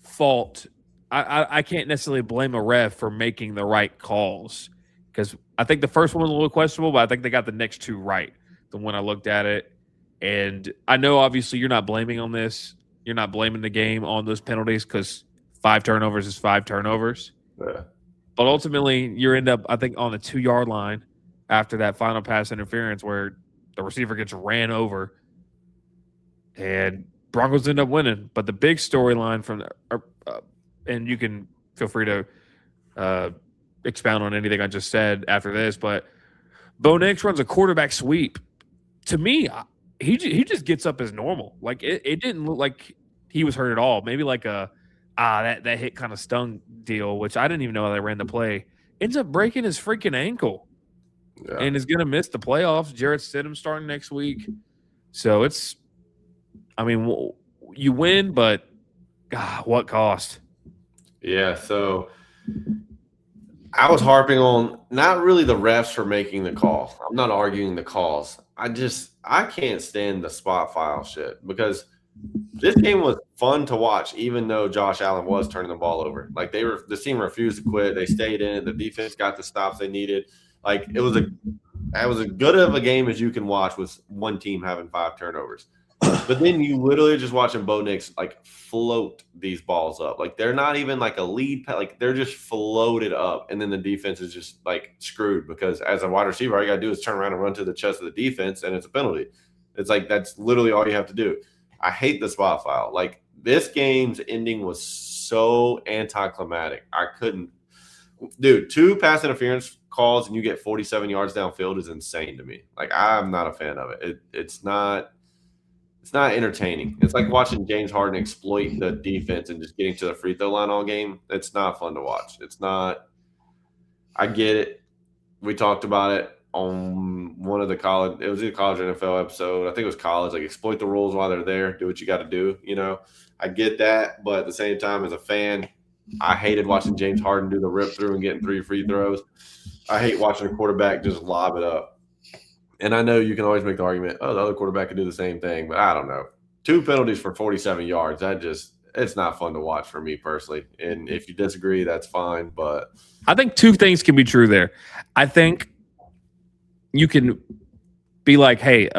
fault – I can't necessarily blame a ref for making the right calls because I think the first one was a little questionable, but I think they got the next 2 right, the one I looked at it. And I know obviously you're not blaming on this. You're not blaming the game on those penalties because 5 turnovers is 5 turnovers. Yeah. But ultimately, you end up, I think, on the 2-yard line after that final pass interference where the receiver gets ran over and Broncos end up winning. But the big storyline from and you can feel free to expound on anything I just said after this, but Bo Nix runs a quarterback sweep. To me, he just gets up as normal. Like it didn't look like he was hurt at all. Maybe like a that hit kind of stung deal, which I didn't even know how they ran the play. Ends up breaking his freaking ankle and is going to miss the playoffs. Jarrett Stidham starting next week. So it's, I mean, you win, but what cost? Yeah, so I was harping on not really the refs for making the call. I'm not arguing the calls. I can't stand the spot file shit because this game was fun to watch, even though Josh Allen was turning the ball over. Like the team refused to quit. They stayed in it. The defense got the stops they needed. Like it was as good of a game as you can watch with one team having 5 turnovers. But then you literally just watching Bo Nix like float these balls up. Like they're not even like a lead, like they're just floated up, and then the defense is just like screwed because as a wide receiver, all you gotta do is turn around and run to the chest of the defense, and it's a penalty. It's like that's literally all you have to do. I hate the spot foul. Like this game's ending was so anticlimactic. I couldn't, dude. 2 pass interference calls and you get 47 yards downfield is insane to me. Like I'm not a fan of it. It's not entertaining. It's like watching James Harden exploit the defense and just getting to the free throw line all game. It's not fun to watch. It's not. I get it. We talked about it on one of the college. It was a college NFL episode. I think it was college. Like exploit the rules while they're there. Do what you got to do. You know, I get that, but at the same time, as a fan, I hated watching James Harden do the rip through and getting 3 free throws. I hate watching a quarterback just lob it up. And I know you can always make the argument, oh, the other quarterback could do the same thing, but I don't know. 2 penalties for 47 yards. It's not fun to watch for me personally. And if you disagree, that's fine. But I think 2 things can be true there. I think you can be like, hey,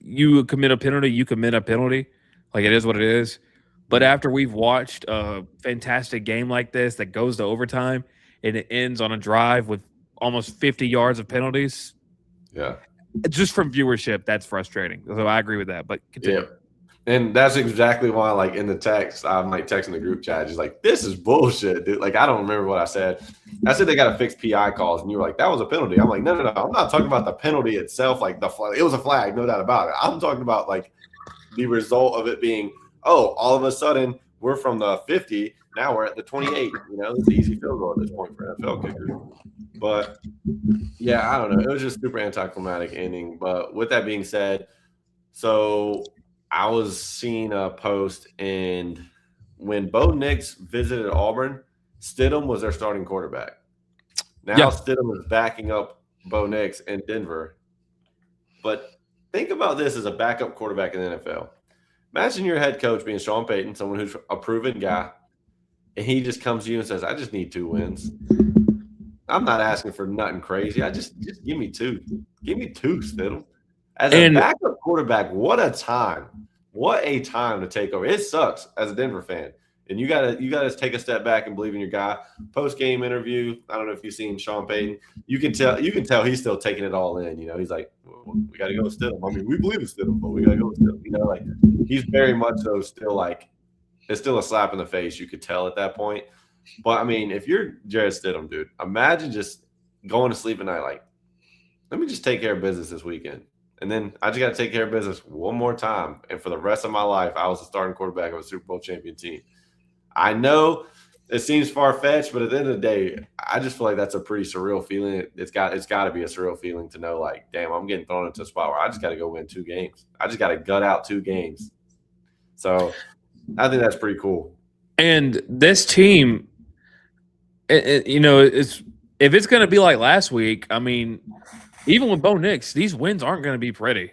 you commit a penalty, you commit a penalty. Like it is what it is. But after we've watched a fantastic game like this that goes to overtime and it ends on a drive with almost 50 yards of penalties. Yeah. Just from viewership, that's frustrating. So I agree with that. But continue. Yeah. And that's exactly why, like, in the text, I'm, like, texting the group chat, just like, this is bullshit, dude. Like, I don't remember what I said. I said they got to fix PI calls, and you were like, that was a penalty. I'm like, no. I'm not talking about the penalty itself. Like, it was a flag, no doubt about it. I'm talking about, like, the result of it being, oh, all of a sudden, we're from the 50, now we're at the 28. You know, it's an easy field goal at this point for NFL kickers. But, yeah, I don't know. It was just super anticlimactic ending. But with that being said, so I was seeing a post, and when Bo Nix visited Auburn, Stidham was their starting quarterback. Now Stidham is backing up Bo Nix in Denver. But think about this as a backup quarterback in the NFL. Imagine your head coach being Sean Payton, someone who's a proven guy, and he just comes to you and says, I just need 2 wins. I'm not asking for nothing crazy. I just give me 2. Give me 2, Stidham. As a backup quarterback, what a time. What a time to take over. It sucks as a Denver fan. And you gotta take a step back and believe in your guy. Post-game interview, I don't know if you've seen Sean Payton. You can tell he's still taking it all in. You know, he's like, well, we gotta go with Stidham. I mean, we believe in Stidham, but we gotta go with Stidham. You know, like he's very much so still like it's still a slap in the face, you could tell at that point. But I mean, if you're Jarrett Stidham, dude, imagine just going to sleep at night like, let me just take care of business this weekend. And then I just got to take care of business one more time. And for the rest of my life, I was the starting quarterback of a Super Bowl champion team. I know it seems far-fetched, but at the end of the day, I just feel like that's a pretty surreal feeling. It's got to be a surreal feeling to know, like, damn, I'm getting thrown into a spot where I just got to go win 2 games. I just got to gut out 2 games. So I think that's pretty cool. And this team, you know, if it's going to be like last week, I mean – even with Bo Nix, these wins aren't going to be pretty.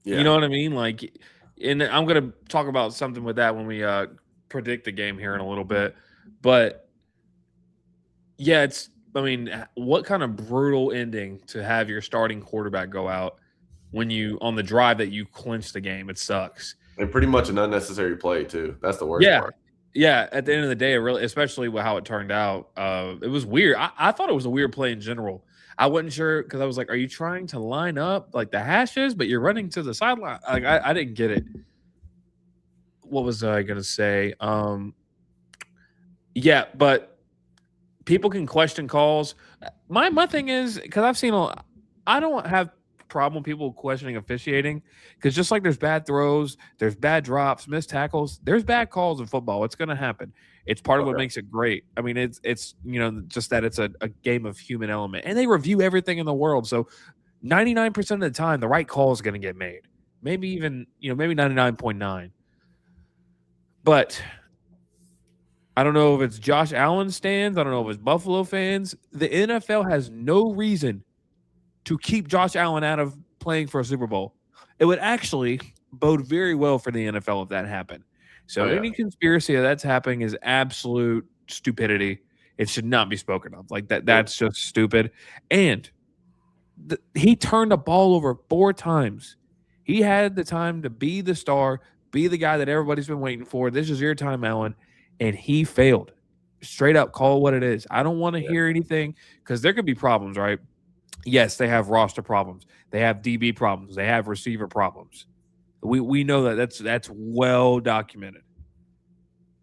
Yeah. You know what I mean? Like, and I'm going to talk about something with that when we predict the game here in a little bit. But, yeah, what kind of brutal ending to have your starting quarterback go out when on the drive that you clinch the game. It sucks. And pretty much an unnecessary play, too. That's the worst part. Yeah, at the end of the day, especially with how it turned out, it was weird. I thought it was a weird play in general. I wasn't sure because I was like, are you trying to line up like the hashes, but you're running to the sideline? Like I didn't get it. What was I going to say? Yeah, but people can question calls. My thing is, because I've seen I don't have problem with people questioning officiating because just like there's bad throws, there's bad drops, missed tackles, there's bad calls in football. It's going to happen. It's part of what Okay. makes it great. I mean, it's just that it's a game of human element, and they review everything in the world. So 99% of the time, the right call is going to get made. Maybe even maybe 99.9. But I don't know if it's Josh Allen stands. I don't know if it's Buffalo fans. The NFL has no reason to keep Josh Allen out of playing for a Super Bowl. It would actually bode very well for the NFL if that happened. So any conspiracy that's happening is absolute stupidity. It should not be spoken of. Like that. That's just stupid. And he turned the ball over 4 times. He had the time to be the star, be the guy that everybody's been waiting for. This is your time, Allen. And he failed. Straight up, call what it is. I don't want to hear anything because there could be problems, right? Yes, they have roster problems. They have DB problems. They have receiver problems. We know that's well documented.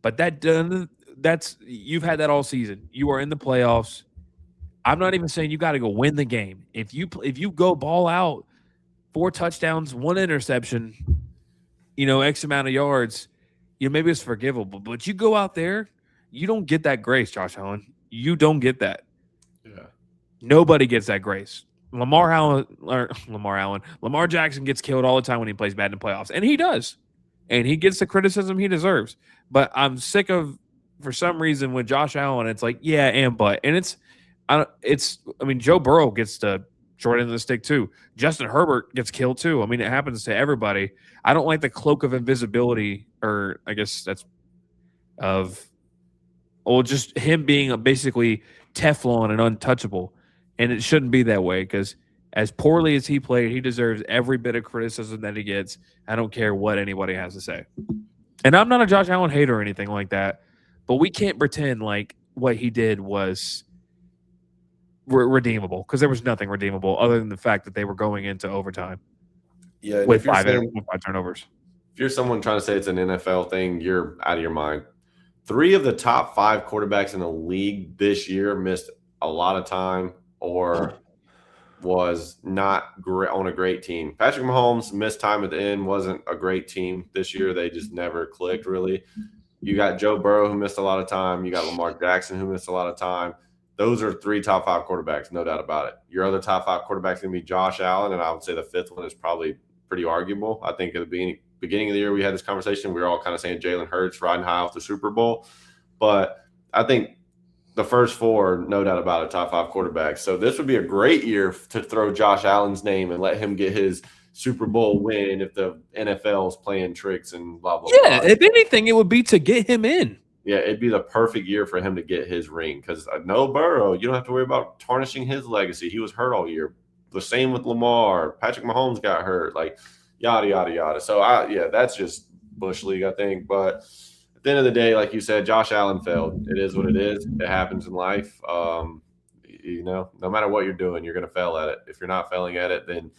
But that's you've had that all season. You are in the playoffs. I'm not even saying you got to go win the game. If you go ball out, 4 touchdowns, 1 interception, X amount of yards, maybe it's forgivable. But you go out there, you don't get that grace, Josh Allen. You don't get that. Yeah. Nobody gets that grace. Lamar Jackson gets killed all the time when he plays bad in the playoffs, and he does, and he gets the criticism he deserves. But I'm sick of, for some reason, with Josh Allen, it's like Joe Burrow gets the short end of the stick too. Justin Herbert gets killed too. I mean, it happens to everybody. I don't like the cloak of invisibility, or I guess that's just him being basically Teflon and untouchable. And it shouldn't be that way because as poorly as he played, he deserves every bit of criticism that he gets. I don't care what anybody has to say. And I'm not a Josh Allen hater or anything like that, but we can't pretend like what he did was redeemable because there was nothing redeemable other than the fact that they were going into overtime with 5 turnovers. If you're someone trying to say it's an NFL thing, you're out of your mind. 3 of the top 5 quarterbacks in the league this year missed a lot of time or was not great on a great team. Patrick Mahomes missed time at the end, wasn't a great team this year. They just never clicked, really. You got Joe Burrow, who missed a lot of time. You got Lamar Jackson, who missed a lot of time. Those are 3 top 5 quarterbacks, no doubt about it. Your other top 5 quarterbacks are going to be Josh Allen, and I would say the 5th one is probably pretty arguable. I think at the beginning of the year we had this conversation. We were all kind of saying Jalen Hurts riding high off the Super Bowl. But I think the first 4, no doubt about it, top 5 quarterbacks. So this would be a great year to throw Josh Allen's name and let him get his Super Bowl win if the NFL is playing tricks and blah, blah, blah. Yeah, if anything, it would be to get him in. Yeah, it'd be the perfect year for him to get his ring because no Burrow, you don't have to worry about tarnishing his legacy. He was hurt all year. The same with Lamar. Patrick Mahomes got hurt. Like, yada, yada, yada. So, that's just Bush League, I think. But at the end of the day, like you said, Josh Allen failed. It is what it is. It happens in life. No matter what you're doing, you're going to fail at it. If you're not failing at it, then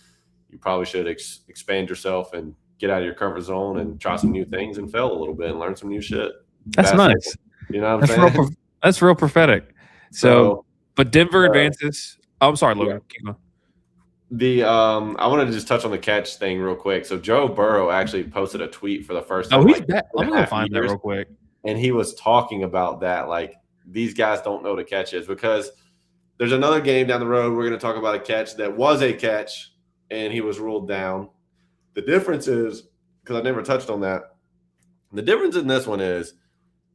you probably should expand yourself and get out of your comfort zone and try some new things and fail a little bit and learn some new shit. That's nice. You know what I'm saying? That's real prophetic. So, but Denver advances. Oh, I'm sorry, Logan. Yeah. I wanted to just touch on the catch thing real quick. So Joe Burrow actually posted a tweet for the first time. Oh, he's back. I'm going to find that real quick. And he was talking about that. Like, these guys don't know what a catch is because there's another game down the road. We're going to talk about a catch that was a catch and he was ruled down. The difference is, because I never touched on that, the difference in this one is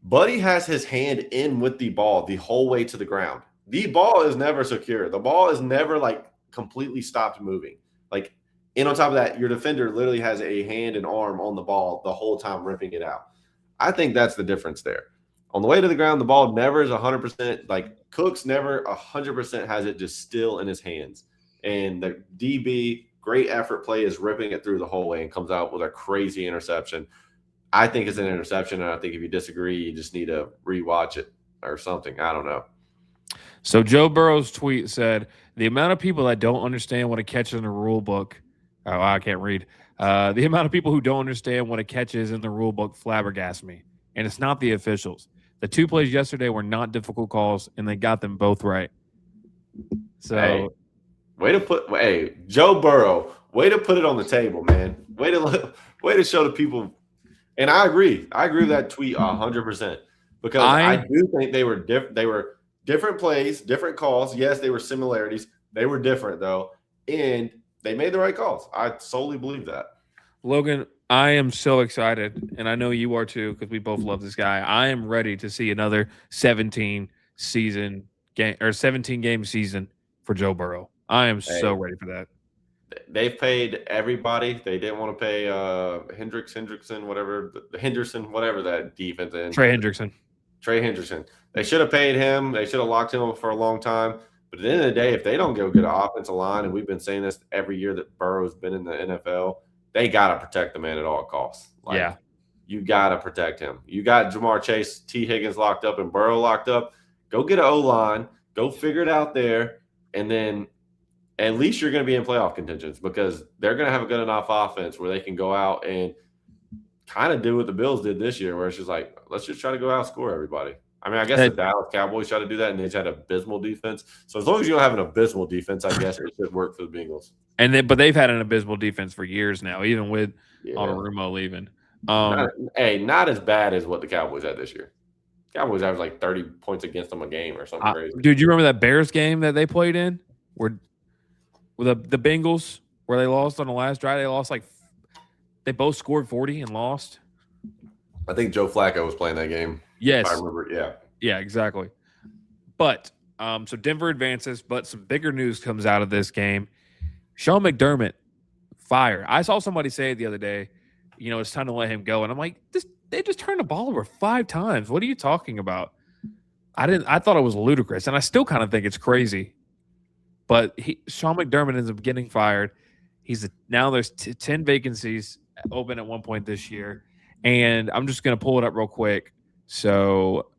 Buddy has his hand in with the ball the whole way to the ground. The ball is never secure. The ball is never completely stopped moving. And on top of that, your defender literally has a hand and arm on the ball the whole time ripping it out. I think that's the difference there. On the way to the ground, the ball never is 100%. Cooks never 100% has it just still in his hands. And the DB, great effort play, is ripping it through the whole way and comes out with a crazy interception. I think it's an interception, and I think if you disagree, you just need to rewatch it or something. I don't know. So Joe Burrow's tweet said, the amount of people that don't understand what a catch is in the rule book – oh, I can't read. The amount of people who don't understand what a catch is in the rule book flabbergasts me. And it's not the officials. The 2 plays yesterday were not difficult calls, and they got them both right. So Joe Burrow, way to put it on the table, man. Way to show the people. And I agree. I agree with that tweet 100% because I do think they were different plays, different calls. Yes, they were similarities. They were different though, and they made the right calls. I solely believe that. Logan, I am so excited, and I know you are too because we both love this guy. I am ready to see another 17 game season for Joe Burrow. I am so ready for that. They've paid everybody. They didn't want to pay Henderson, whatever that defense is. Trey Hendrickson. They should have paid him. They should have locked him up for a long time. But at the end of the day, if they don't go get an offensive line, and we've been saying this every year that Burrow's been in the NFL, they got to protect the man at all costs. You got to protect him. You got Jamar Chase, T. Higgins locked up, and Burrow locked up. Go get an O-line. Go figure it out there, and then at least you're going to be in playoff contentions because they're going to have a good enough offense where they can go out and kind of do what the Bills did this year, where it's just like, let's just try to go outscore everybody. I mean, I guess the Dallas Cowboys try to do that, and they just had an abysmal defense. So as long as you don't have an abysmal defense, I guess it should work for the Bengals. But they've had an abysmal defense for years now, even with Onorumo leaving. Not as bad as what the Cowboys had this year. Cowboys averaged like 30 points against them a game or something crazy. Dude, you remember that Bears game that they played in? Where with the Bengals, where they lost on the last drive, they both scored 40 and lost. I think Joe Flacco was playing that game. Yes, if I remember. Yeah, exactly. But so Denver advances, but some bigger news comes out of this game. Sean McDermott fired. I saw somebody say it the other day. It's time to let him go, and I'm like, they just turned the ball over 5 times. What are you talking about? I thought it was ludicrous, and I still kind of think it's crazy. But Sean McDermott ends up getting fired. Now there's 10 vacancies open at one point this year. And I'm just going to pull it up real quick. So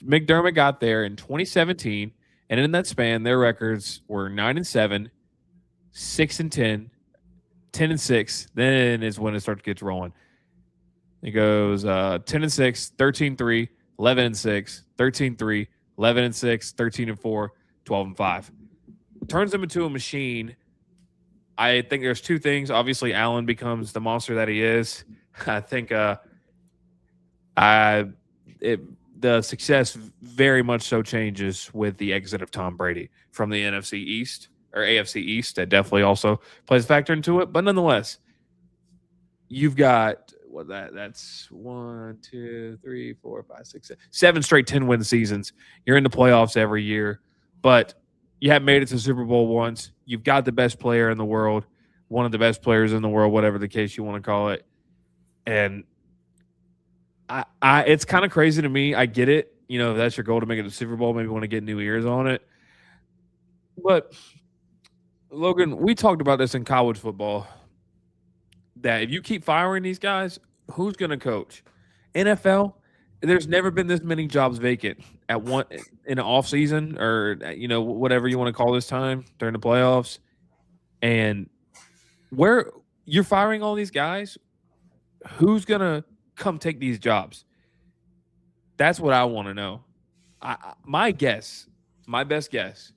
McDermott got there in 2017. And in that span, their records were 9-7, 6-10, 10-6. Then is when it starts to get rolling. It goes 10-6, 13-3, 11-6, 13-3, 11-6, 13-4. 12-5. Turns him into a machine. I think there's 2 things. Obviously, Allen becomes the monster that he is. I think the success very much so changes with the exit of Tom Brady from the NFC East or AFC East. That definitely also plays a factor into it. But nonetheless, you've got that's 1, 2, 3, 4, 5, 6, 7 straight 10-win seasons. You're in the playoffs every year. But you have made it to the Super Bowl once. You've got the best player in the world, one of the best players in the world, whatever the case you want to call it. And it's kind of crazy to me. I get it. If that's your goal to make it to the Super Bowl, maybe want to get new ears on it. But, Logan, we talked about this in college football, that if you keep firing these guys, who's going to coach? NFL, there's never been this many jobs vacant at one in an off season or whatever you want to call this time during the playoffs. And where you're firing all these guys, who's gonna come take these jobs? That's what I want to know. My best guess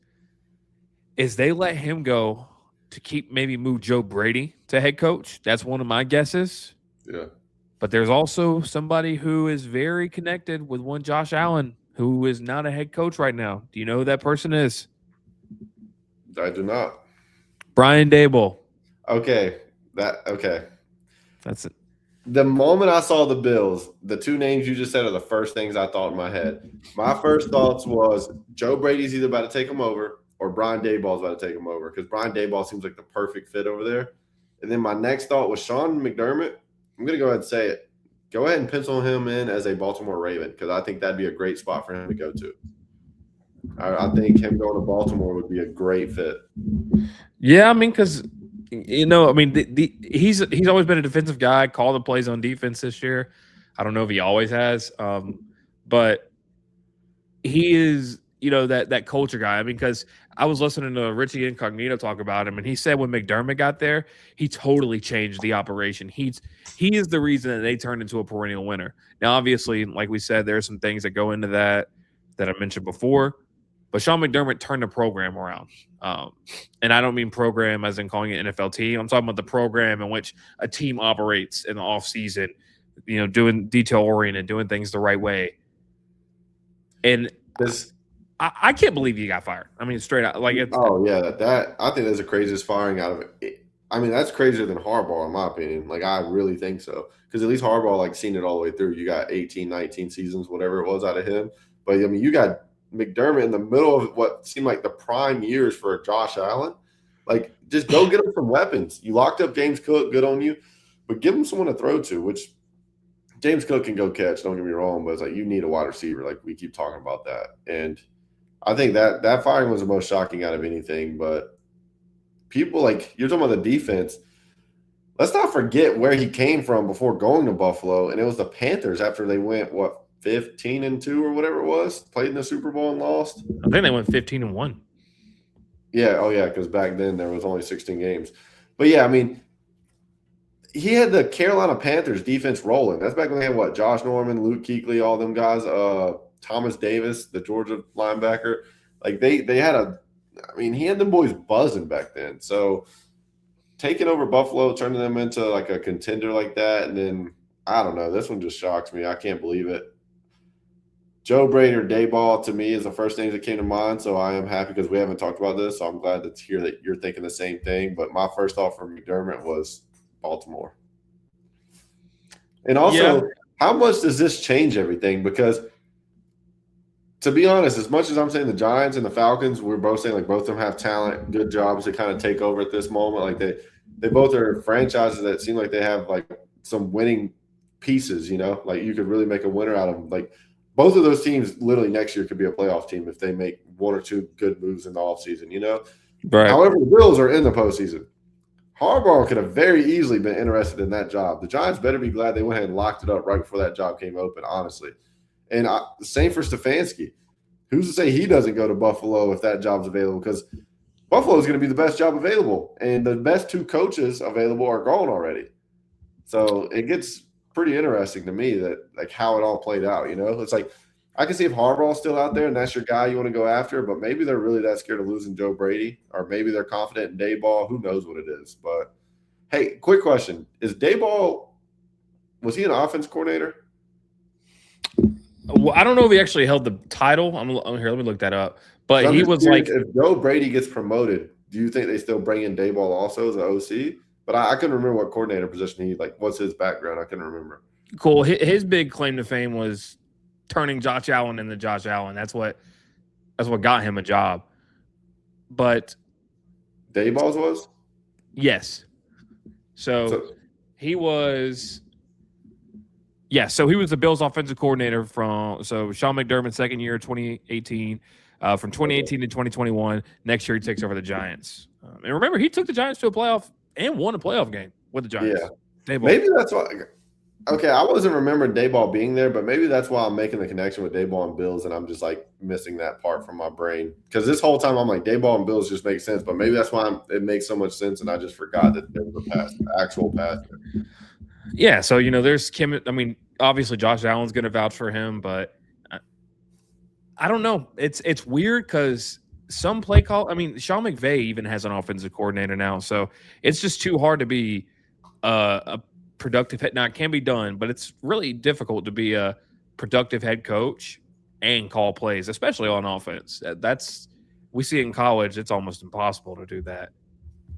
is they let him go to maybe move Joe Brady to head coach. That's one of my guesses. Yeah. But there's also somebody who is very connected with one Josh Allen, who is not a head coach right now. Do you know who that person is? I do not. Brian Daboll. Okay. That's it. The moment I saw the Bills, the 2 names you just said are the first things I thought in my head. My first thoughts was Joe Brady's either about to take him over or Brian Daboll's about to take him over because Brian Daboll seems like the perfect fit over there. And then my next thought was Sean McDermott. I'm going to go ahead and say it. Go ahead and pencil him in as a Baltimore Raven because I think that'd be a great spot for him to go to. I think him going to Baltimore would be a great fit. Yeah, I mean, because he's always been a defensive guy. Called the plays on defense this year. I don't know if he always has, but he is that culture guy. I mean, because I was listening to Richie Incognito talk about him, and he said when McDermott got there, he totally changed the operation. He is the reason that they turned into a perennial winner. Now, obviously, like we said, there are some things that go into that I mentioned before, But Sean McDermott turned the program around. And I don't mean program as in calling it NFL team. I'm talking about the program in which a team operates in the offseason, doing detail-oriented, doing things the right way. And I can't believe he got fired. I mean, straight out. Like, that I think that's the craziest firing out of it. I mean, that's crazier than Harbaugh, in my opinion. Like, I really think so. Because at least Harbaugh, like, seen it all the way through. You got 18, 19 seasons, whatever it was out of him. But, I mean, you got McDermott in the middle of what seemed like the prime years for Josh Allen. Like, just go get him some weapons. You locked up James Cook, good on you. But give him someone to throw to, which James Cook can go catch, don't get me wrong. But it's like, you need a wide receiver. Like, we keep talking about that. And I think that firing was the most shocking out of anything. But people, like, you're talking about the defense. Let's not forget where he came from before going to Buffalo. And it was the Panthers after they went, 15-2 or whatever it was, played in the Super Bowl and lost. I think they went 15-1. Yeah, because back then there was only 16 games. But yeah, I mean, he had the Carolina Panthers defense rolling. That's back when they had Josh Norman, Luke Kuechly, all them guys, Thomas Davis, the Georgia linebacker. Like they had he had them boys buzzing back then. So taking over Buffalo, turning them into like a contender like that, and then I don't know, this one just shocks me. I can't believe it. Joe Brady or Daboll to me is the first thing that came to mind, so I am happy because we haven't talked about this, so I'm glad to hear that you're thinking the same thing. But my first thought for McDermott was Baltimore. And also, How much does this change everything? Because to be honest, as much as I'm saying the Giants and the Falcons, we're both saying like both of them have talent, good jobs to kind of take over at this moment. Like they both are franchises that seem like they have like some winning pieces, like you could really make a winner out of them. Like both of those teams literally next year could be a playoff team if they make one or two good moves in the offseason, Right. However, the Bills are in the postseason. Harbaugh could have very easily been interested in that job. The Giants better be glad they went ahead and locked it up right before that job came open, honestly. And the same for Stefanski. Who's to say he doesn't go to Buffalo if that job's available? Because Buffalo is going to be the best job available, and the best two coaches available are gone already. So it gets pretty interesting to me that like how it all played out. It's like I can see if Harbaugh's still out there and that's your guy you want to go after, but maybe they're really that scared of losing Joe Brady, or maybe they're confident in Daboll. Who knows what it is? But hey, quick question: was he an offense coordinator? Well, I don't know if he actually held the title. I'm here. Let me look that up. But he was like, if Joe Brady gets promoted, do you think they still bring in Daboll also as an OC? But I couldn't remember what coordinator position what's his background. I couldn't remember. Cool. His big claim to fame was turning Josh Allen into Josh Allen. That's what got him a job. But Daboll's was? Yes. So he was. Yeah, so he was the Bills' offensive coordinator from Sean McDermott's second year, 2018. From 2018 to 2021, next year he takes over the Giants. And remember, he took the Giants to a playoff and won a playoff game with the Giants. Yeah, Daboll. Maybe that's why. Okay, I wasn't remembering Daboll being there, but maybe that's why I'm making the connection with Daboll and Bills, and I'm just like missing that part from my brain. Because this whole time I'm like Daboll and Bills just make sense, but maybe that's why it makes so much sense, and I just forgot that there was a actual pass. Yeah, so there's Kim. I mean, obviously Josh Allen's going to vouch for him, but I don't know. It's weird because some play call. I mean, Sean McVay even has an offensive coordinator now, so it's just too hard to be a productive head. Now it can be done, but it's really difficult to be a productive head coach and call plays, especially on offense. We see it in college. It's almost impossible to do that.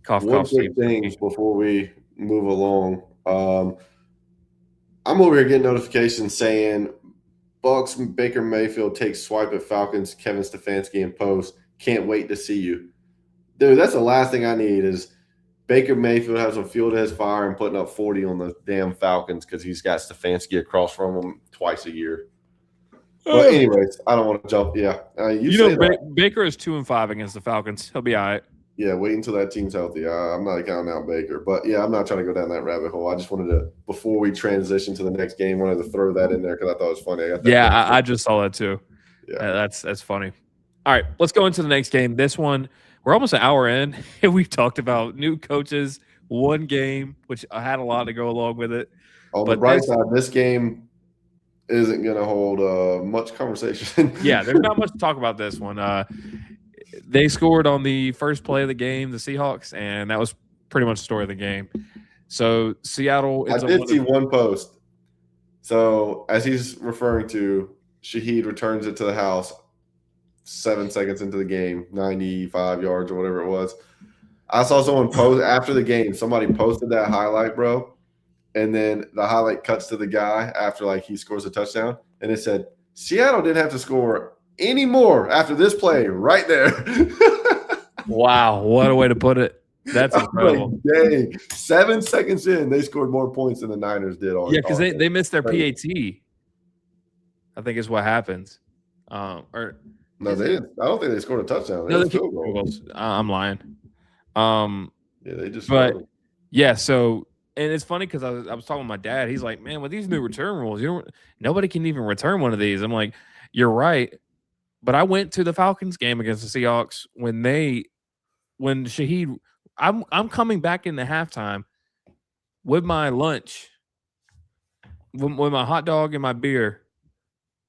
One quick thing before we move along. I'm over here getting notifications saying Bucks Baker Mayfield takes swipe at Falcons Kevin Stefanski in post. Can't wait to see you. Dude, that's the last thing I need is Baker Mayfield has a fuel to his fire and putting up 40 on the damn Falcons because he's got Stefanski across from him twice a year. But anyways, I don't want to jump. Yeah. Baker is 2-5 against the Falcons. He'll be all right. Yeah, wait until that team's healthy. I'm not counting out Baker. But, yeah, I'm not trying to go down that rabbit hole. I just wanted to, before we transition to the next game, wanted to throw that in there because I thought it was funny. I just saw that too. Yeah. That's funny. All right, let's go into the next game. This one, we're almost an hour in, and we've talked about new coaches, one game, which I had a lot to go along with it. On the bright side, this game isn't going to hold much conversation. Yeah, there's not much to talk about this one. They scored on the first play of the game, the Seahawks, and that was pretty much the story of the game. So Seattle, I did see one post. So as he's referring to, Shaheed returns it to the house 7 seconds into the game, 95 yards or whatever it was. I saw someone post after the game. Somebody posted that highlight, bro. And then the highlight cuts to the guy after like he scores a touchdown. And it said, Seattle didn't have to score any more after this play right there. Wow, what a way to put it. That's incredible. Like, dang. 7 seconds in, they scored more points than the Niners did. Yeah, because they missed their PAT. I think is what happens. Or no, they didn't. I don't think they scored a touchdown. No, they goals. I'm lying. Yeah, they just. But yeah, so and it's funny because I was talking with my dad. He's like, "Man, with these new return rules, nobody can even return one of these." I'm like, "You're right." But I went to the Falcons game against the Seahawks when Shaheed. I'm coming back in the halftime with my lunch, with my hot dog and my beer,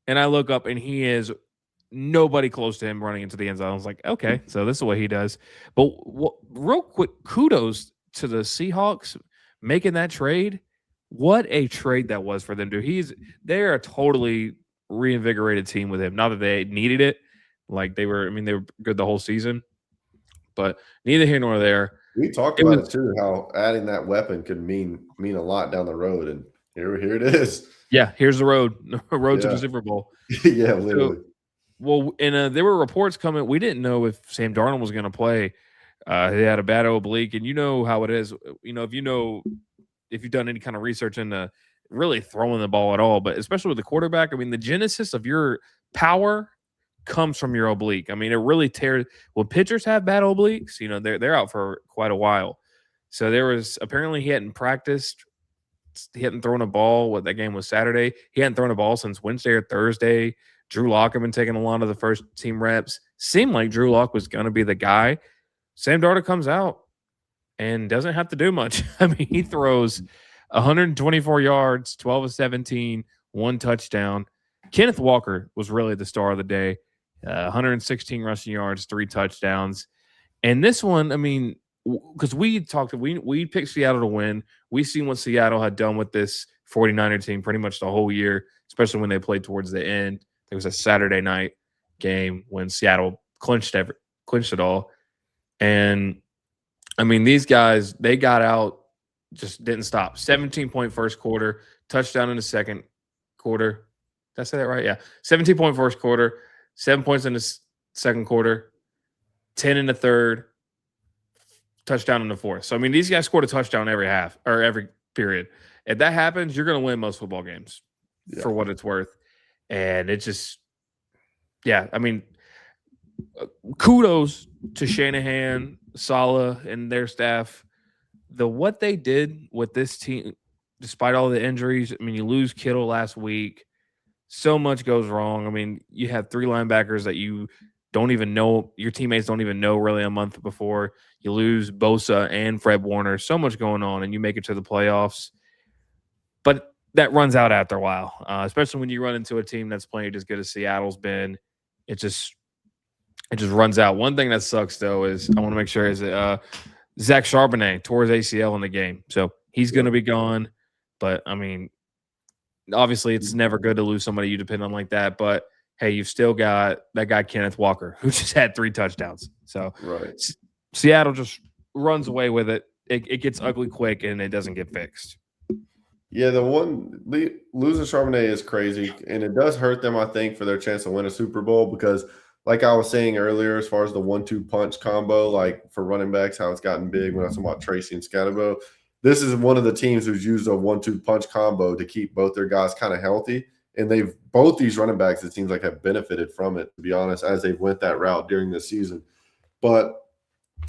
and I look up and he is nobody close to him running into the end zone. I was like, okay, so this is what he does. But real quick, kudos to the Seahawks making that trade. What a trade that was for them, dude. They're a totally reinvigorated team with him. Not that they needed it. Like they were good the whole season. But neither here nor there. We talked about it too, how adding that weapon could mean a lot down the road. And here it is. Yeah, here's the road. To the Super Bowl. Yeah, literally. And there were reports coming. We didn't know if Sam Darnold was going to play. He had a bad oblique, and you know how it is. If you've done any kind of research into really throwing the ball at all, but especially with the quarterback, the genesis of your power comes from your oblique. It really tears. When pitchers have bad obliques, they're out for quite a while. So apparently he hadn't practiced. He hadn't thrown a ball. That game was Saturday. He hadn't thrown a ball since Wednesday or Thursday. Drew Lock had been taking a lot of the first team reps. Seemed like Drew Lock was going to be the guy. Sam Darnold comes out and doesn't have to do much. He throws 124 yards, 12 of 17, 1 touchdown. Kenneth Walker was really the star of the day. 116 rushing yards, 3 touchdowns. And this one, because we picked Seattle to win. We seen what Seattle had done with this 49er team pretty much the whole year, especially when they played towards the end. It was a Saturday night game when Seattle clinched it all. And these guys, they got out, just didn't stop. 17-point first quarter, touchdown in the second quarter. Did I say that right? Yeah. 17-point first quarter, 7 points in the second quarter, 10 in the third, touchdown in the fourth. So, these guys scored a touchdown every half or every period. If that happens, you're going to win most football games for what it's worth. And it just, kudos to Shanahan, Saleh, and their staff. What they did with this team, despite all the injuries, you lose Kittle last week. So much goes wrong. You have 3 linebackers that you don't even know, your teammates don't even know really a month before. You lose Bosa and Fred Warner. So much going on, and you make it to the playoffs. But that runs out after a while, especially when you run into a team that's playing as good as Seattle's been. It just runs out. One thing that sucks, though, is I want to make sure is that Zach Charbonnet tore his ACL in the game. So he's going to be gone. But, obviously it's never good to lose somebody you depend on like that. But, hey, you've still got that guy Kenneth Walker, who just had 3 touchdowns. So Seattle just runs away with it. It gets ugly quick, and it doesn't get fixed. Yeah, losing Charbonnet is crazy, and it does hurt them, I think, for their chance to win a Super Bowl because, like I was saying earlier, as far as the 1-2 punch combo, like for running backs, how it's gotten big when I was talking about Tracy and Scatterbo, this is one of the teams who's used a 1-2 punch combo to keep both their guys kind of healthy, and both these running backs, it seems like, have benefited from it, to be honest, as they went that route during this season. But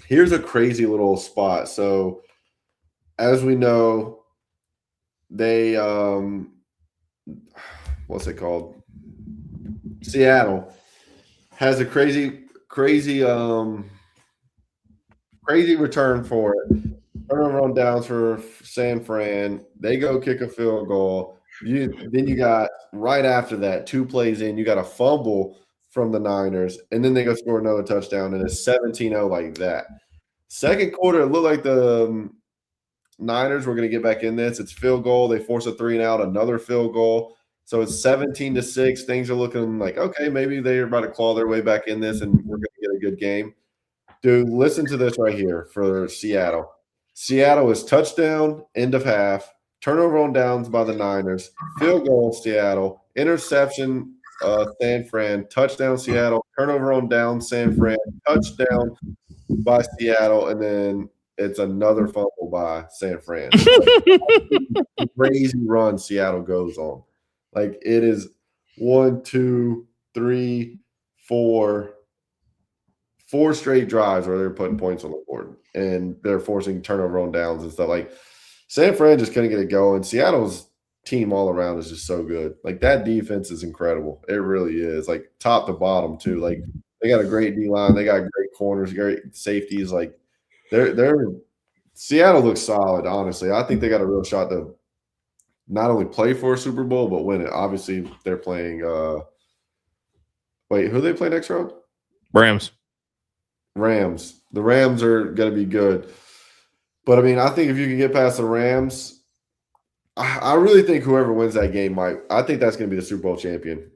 here's a crazy little spot. So, as we know, they what's it called? Seattle has a crazy return for it. Turnover on downs for San Fran. They go kick a field goal. Then you got right after that, 2 plays in, you got a fumble from the Niners, and then they go score another touchdown, and it's 17-0 like that. Second quarter, it looked like the Niners were going to get back in this. It's field goal. They force a 3-and-out, another field goal. So it's 17-6. Things are looking like, okay, maybe they're about to claw their way back in this, and we're going to get a good game. Dude, listen to this right here for Seattle. Seattle is touchdown, end of half, turnover on downs by the Niners, field goal, Seattle, interception, San Fran, touchdown, Seattle, turnover on downs, San Fran, touchdown by Seattle, and then it's another fumble by San Fran. Crazy run Seattle goes on. Like it is 1, 2, 3, 4 straight drives where they're putting points on the board and they're forcing turnover on downs and stuff. Like San Fran just couldn't get it going. Seattle's team all around is just so good. Like that defense is incredible. It really is. Like top to bottom too. Like they got a great D line. They got great corners, great safeties. Like they're Seattle looks solid. Honestly, I think they got a real shot to not only play for a Super Bowl but win it. Obviously, they're playing. Wait, who they play next round? Rams. The Rams are going to be good. But, I mean, I think if you can get past the Rams, I really think whoever wins that game I think that's going to be the Super Bowl champion.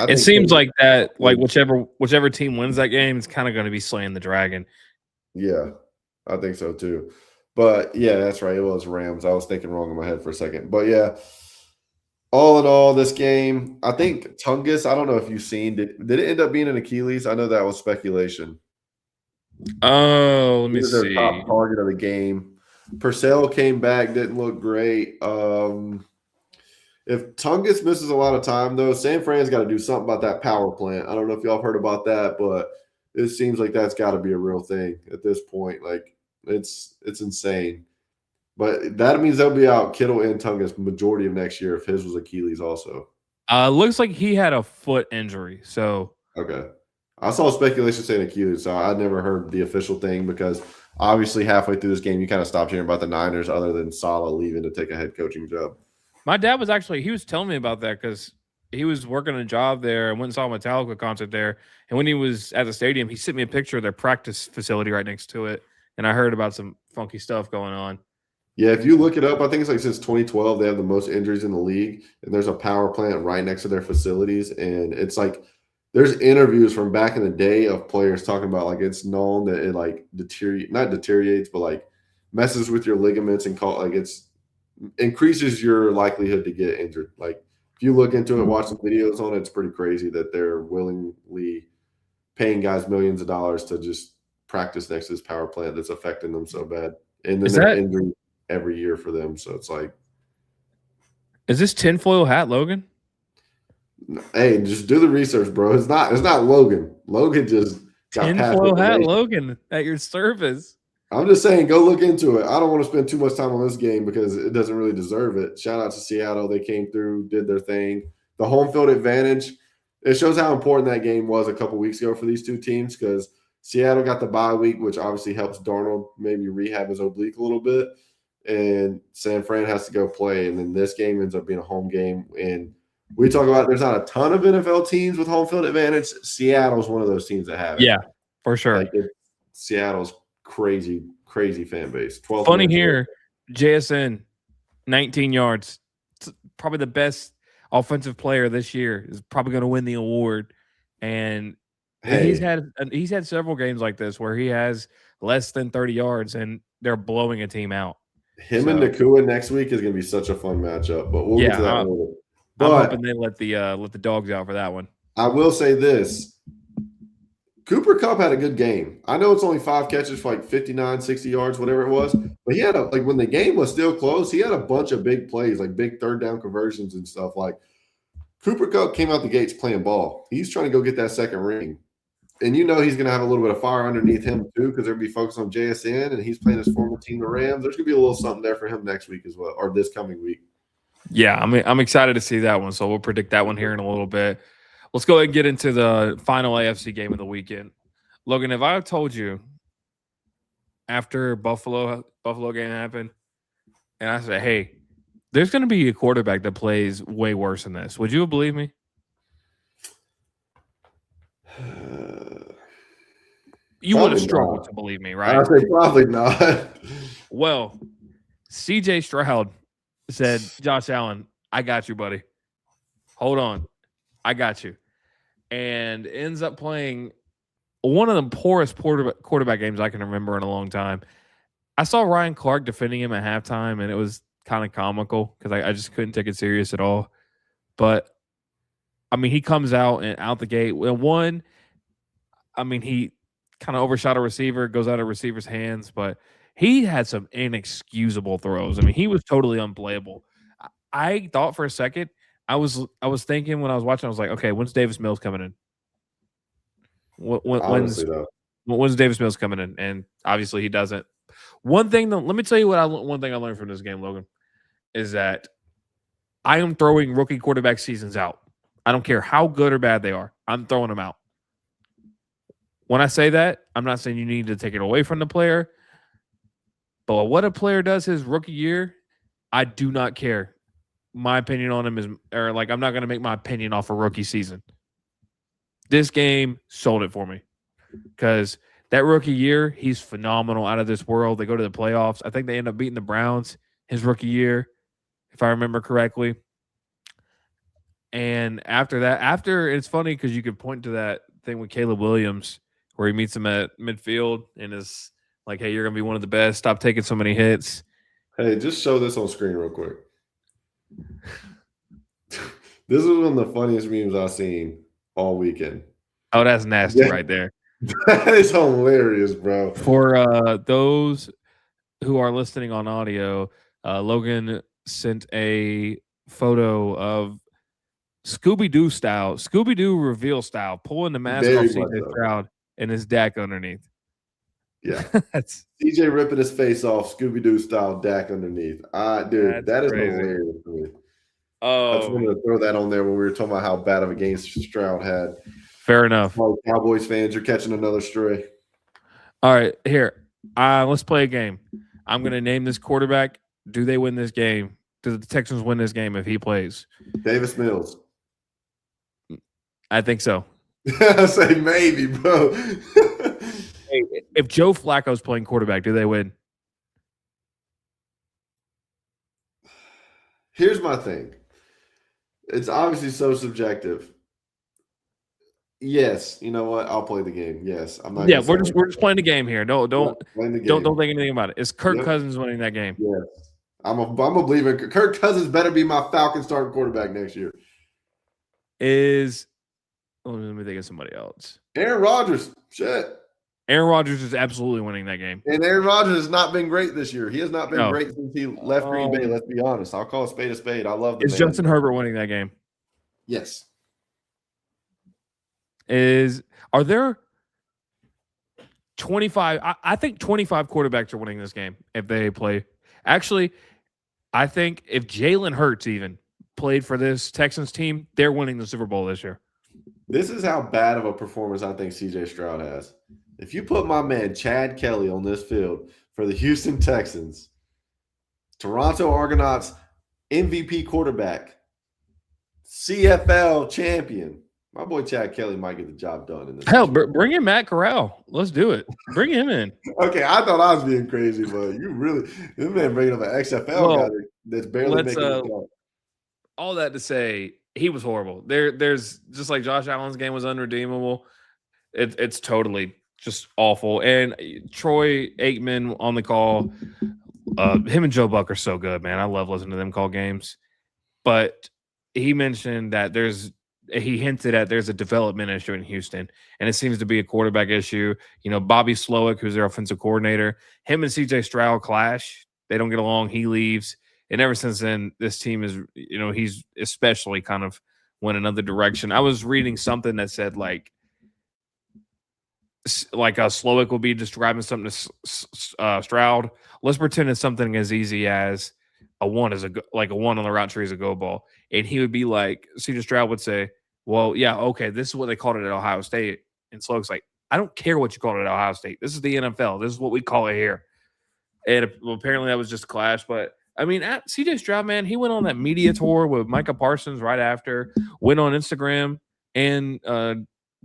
It seems like that, like whichever team wins that game is kind of going to be slaying the dragon. Yeah, I think so too. But, yeah, that's right. It was Rams. I was thinking wrong in my head for a second. But, yeah, all in all, this game, I think Tungus, I don't know if you've seen, did it end up being an Achilles? I know that was speculation. Oh, let me see. Their top target of the game. Purcell came back, didn't look great. If Tungus misses a lot of time, though, San Fran's got to do something about that power plant. I don't know if y'all have heard about that, but it seems like that's got to be a real thing at this point. Like it's insane. But that means they'll be out Kittle and Tungus majority of next year if his was Achilles also. Looks like he had a foot injury. So okay. I saw speculation saying Achilles, so I never heard the official thing because obviously halfway through this game, you kind of stopped hearing about the Niners other than Saleh leaving to take a head coaching job. My dad was he was telling me about that because he was working a job there and went and saw a Metallica concert there. And when he was at the stadium, he sent me a picture of their practice facility right next to it. And I heard about some funky stuff going on. Yeah, if you look it up, I think it's like since 2012, they have the most injuries in the league. And there's a power plant right next to their facilities. And it's like, there's interviews from back in the day of players talking about like it's known that it like not deteriorates, but like messes with your ligaments and it's increases your likelihood to get injured. Like if you look into it, watch some videos on it, it's pretty crazy that they're willingly paying guys millions of dollars to just practice next to this power plant that's affecting them so bad. And then they're injured every year for them. So it's like, is this tinfoil hat, Logan? Hey, just do the research, bro. It's not Logan. Logan just got tinfoil hat Logan at your service. I'm just saying, go look into it. I don't want to spend too much time on this game because it doesn't really deserve it. Shout out to Seattle. They came through, did their thing. The home field advantage, it shows how important that game was a couple weeks ago for these two teams because Seattle got the bye week, which obviously helps Darnold maybe rehab his oblique a little bit. And San Fran has to go play. And then this game ends up being a home game. And we talk about there's not a ton of NFL teams with home field advantage. Seattle's one of those teams that have it. Yeah, for sure. Like Seattle's crazy fan base. 12. Funny here, JSN, 19 yards. It's probably the best offensive player this year. Is probably going to win the award. And he's had several games like this where he has less than 30 yards and they're blowing a team out. Him and Nakua next week is going to be such a fun matchup. But we'll get to that in a little bit. I'm hoping they let the dogs out for that one. I will say this. Cooper Kupp had a good game. I know it's only 5 catches for like 59, 60 yards, whatever it was. But he had when the game was still close, he had a bunch of big plays, like big third down conversions and stuff. Like Cooper Kupp came out the gates playing ball. He's trying to go get that second ring. And you know he's going to have a little bit of fire underneath him too because they're going to be focused on JSN and he's playing his former team, the Rams. There's going to be a little something there for him next week as well, or this coming week. Yeah, I'm excited to see that one. So we'll predict that one here in a little bit. Let's go ahead and get into the final AFC game of the weekend. Logan, if I told you after Buffalo game happened, and I said, hey, There's going to be a quarterback that plays way worse than this. Would you believe me? You would have struggled to believe me, right? I say probably not. Well, CJ Stroud said, Josh Allen, I got you, buddy. Hold on. I got you. And ends up playing one of the poorest quarterback games I can remember in a long time. I saw Ryan Clark defending him at halftime, and it was kind of comical because I just couldn't take it serious at all. But, I mean, he comes out the gate. One, I mean, he kind of overshot a receiver, goes out of receiver's hands, but he had some inexcusable throws. I mean, he was totally unplayable. I thought for a second, I was thinking when I was watching, I was like, okay, when's Davis Mills coming in? When's Davis Mills coming in? And obviously he doesn't. One thing, though, let me tell you one thing I learned from this game, Logan, is that I am throwing rookie quarterback seasons out. I don't care how good or bad they are. I'm throwing them out. When I say that, I'm not saying you need to take it away from the player. But what a player does his rookie year, I do not care. My opinion on him is, I'm not going to make my opinion off a rookie season. This game sold it for me because that rookie year, he's phenomenal, out of this world. They go to the playoffs. I think they end up beating the Browns his rookie year, if I remember correctly. And after that, it's funny because you could point to that thing with Caleb Williams where he meets him at midfield and is like, hey, you're going to be one of the best. Stop taking so many hits. Hey, just show this on screen real quick. This is one of the funniest memes I've seen all weekend. Oh, that's nasty right there. That is hilarious, bro. For those who are listening on audio, Logan sent a photo of Scooby-Doo reveal style, pulling the mask off CJ Stroud and his Dak underneath. Yeah. CJ ripping his face off, Scooby-Doo style, Dak underneath. Dude, that is hilarious to me. I just wanted to throw that on there when we were talking about how bad of a game Stroud had. Fair enough. Cowboys fans, you're catching another stray. All right, here. Let's play a game. I'm going to name this quarterback. Do they win this game? Do the Texans win this game if he plays? Davis Mills. I think so. I say maybe, bro. Hey, if Joe Flacco's playing quarterback, do they win? Here's my thing. It's obviously so subjective. Yes, you know what? I'll play the game. Yes, I'm not. Yeah, we're just playing the game here. Don't think anything about it. Is Kirk Cousins winning that game? Yes, I'm a believer. Kirk Cousins better be my Falcons starting quarterback next year. Let me think of somebody else. Aaron Rodgers. Shit. Aaron Rodgers is absolutely winning that game. And Aaron Rodgers has not been great this year. He has not been great since he left Green Bay. Let's be honest. I'll call a spade a spade. I love the man. Is Justin Herbert winning that game? Yes. Are there 25? I think 25 quarterbacks are winning this game if they play. Actually, I think if Jalen Hurts even played for this Texans team, they're winning the Super Bowl this year. This is how bad of a performance I think CJ Stroud has. If you put my man Chad Kelly on this field for the Houston Texans, Toronto Argonauts MVP quarterback, CFL champion, my boy Chad Kelly might get the job done in this. Hell, bring in Matt Corral. Let's do it. Bring him in. Okay, I thought I was being crazy, but this man bringing up an XFL guy that's barely making it. All that to say, he was horrible. There's just like Josh Allen's game was unredeemable. It's totally just awful. And Troy Aikman on the call, him and Joe Buck are so good, man. I love listening to them call games. But he mentioned that he hinted at there's a development issue in Houston, and it seems to be a quarterback issue. You know, Bobby Slowick, who's their offensive coordinator, him and CJ Stroud clash. They don't get along. He leaves. And ever since then, this team is, he's especially kind of went another direction. I was reading something that said like Slowick will be describing something to Stroud. Let's pretend it's something as easy as a one on the route tree is a go ball. And he would be like, CJ Stroud would say, well, yeah, okay, this is what they called it at Ohio State. And Slowick's like, I don't care what you call it at Ohio State. This is the NFL. This is what we call it here. And apparently that was just a clash. But I mean, CJ Stroud, man, he went on that media tour with Micah Parsons right after, went on Instagram and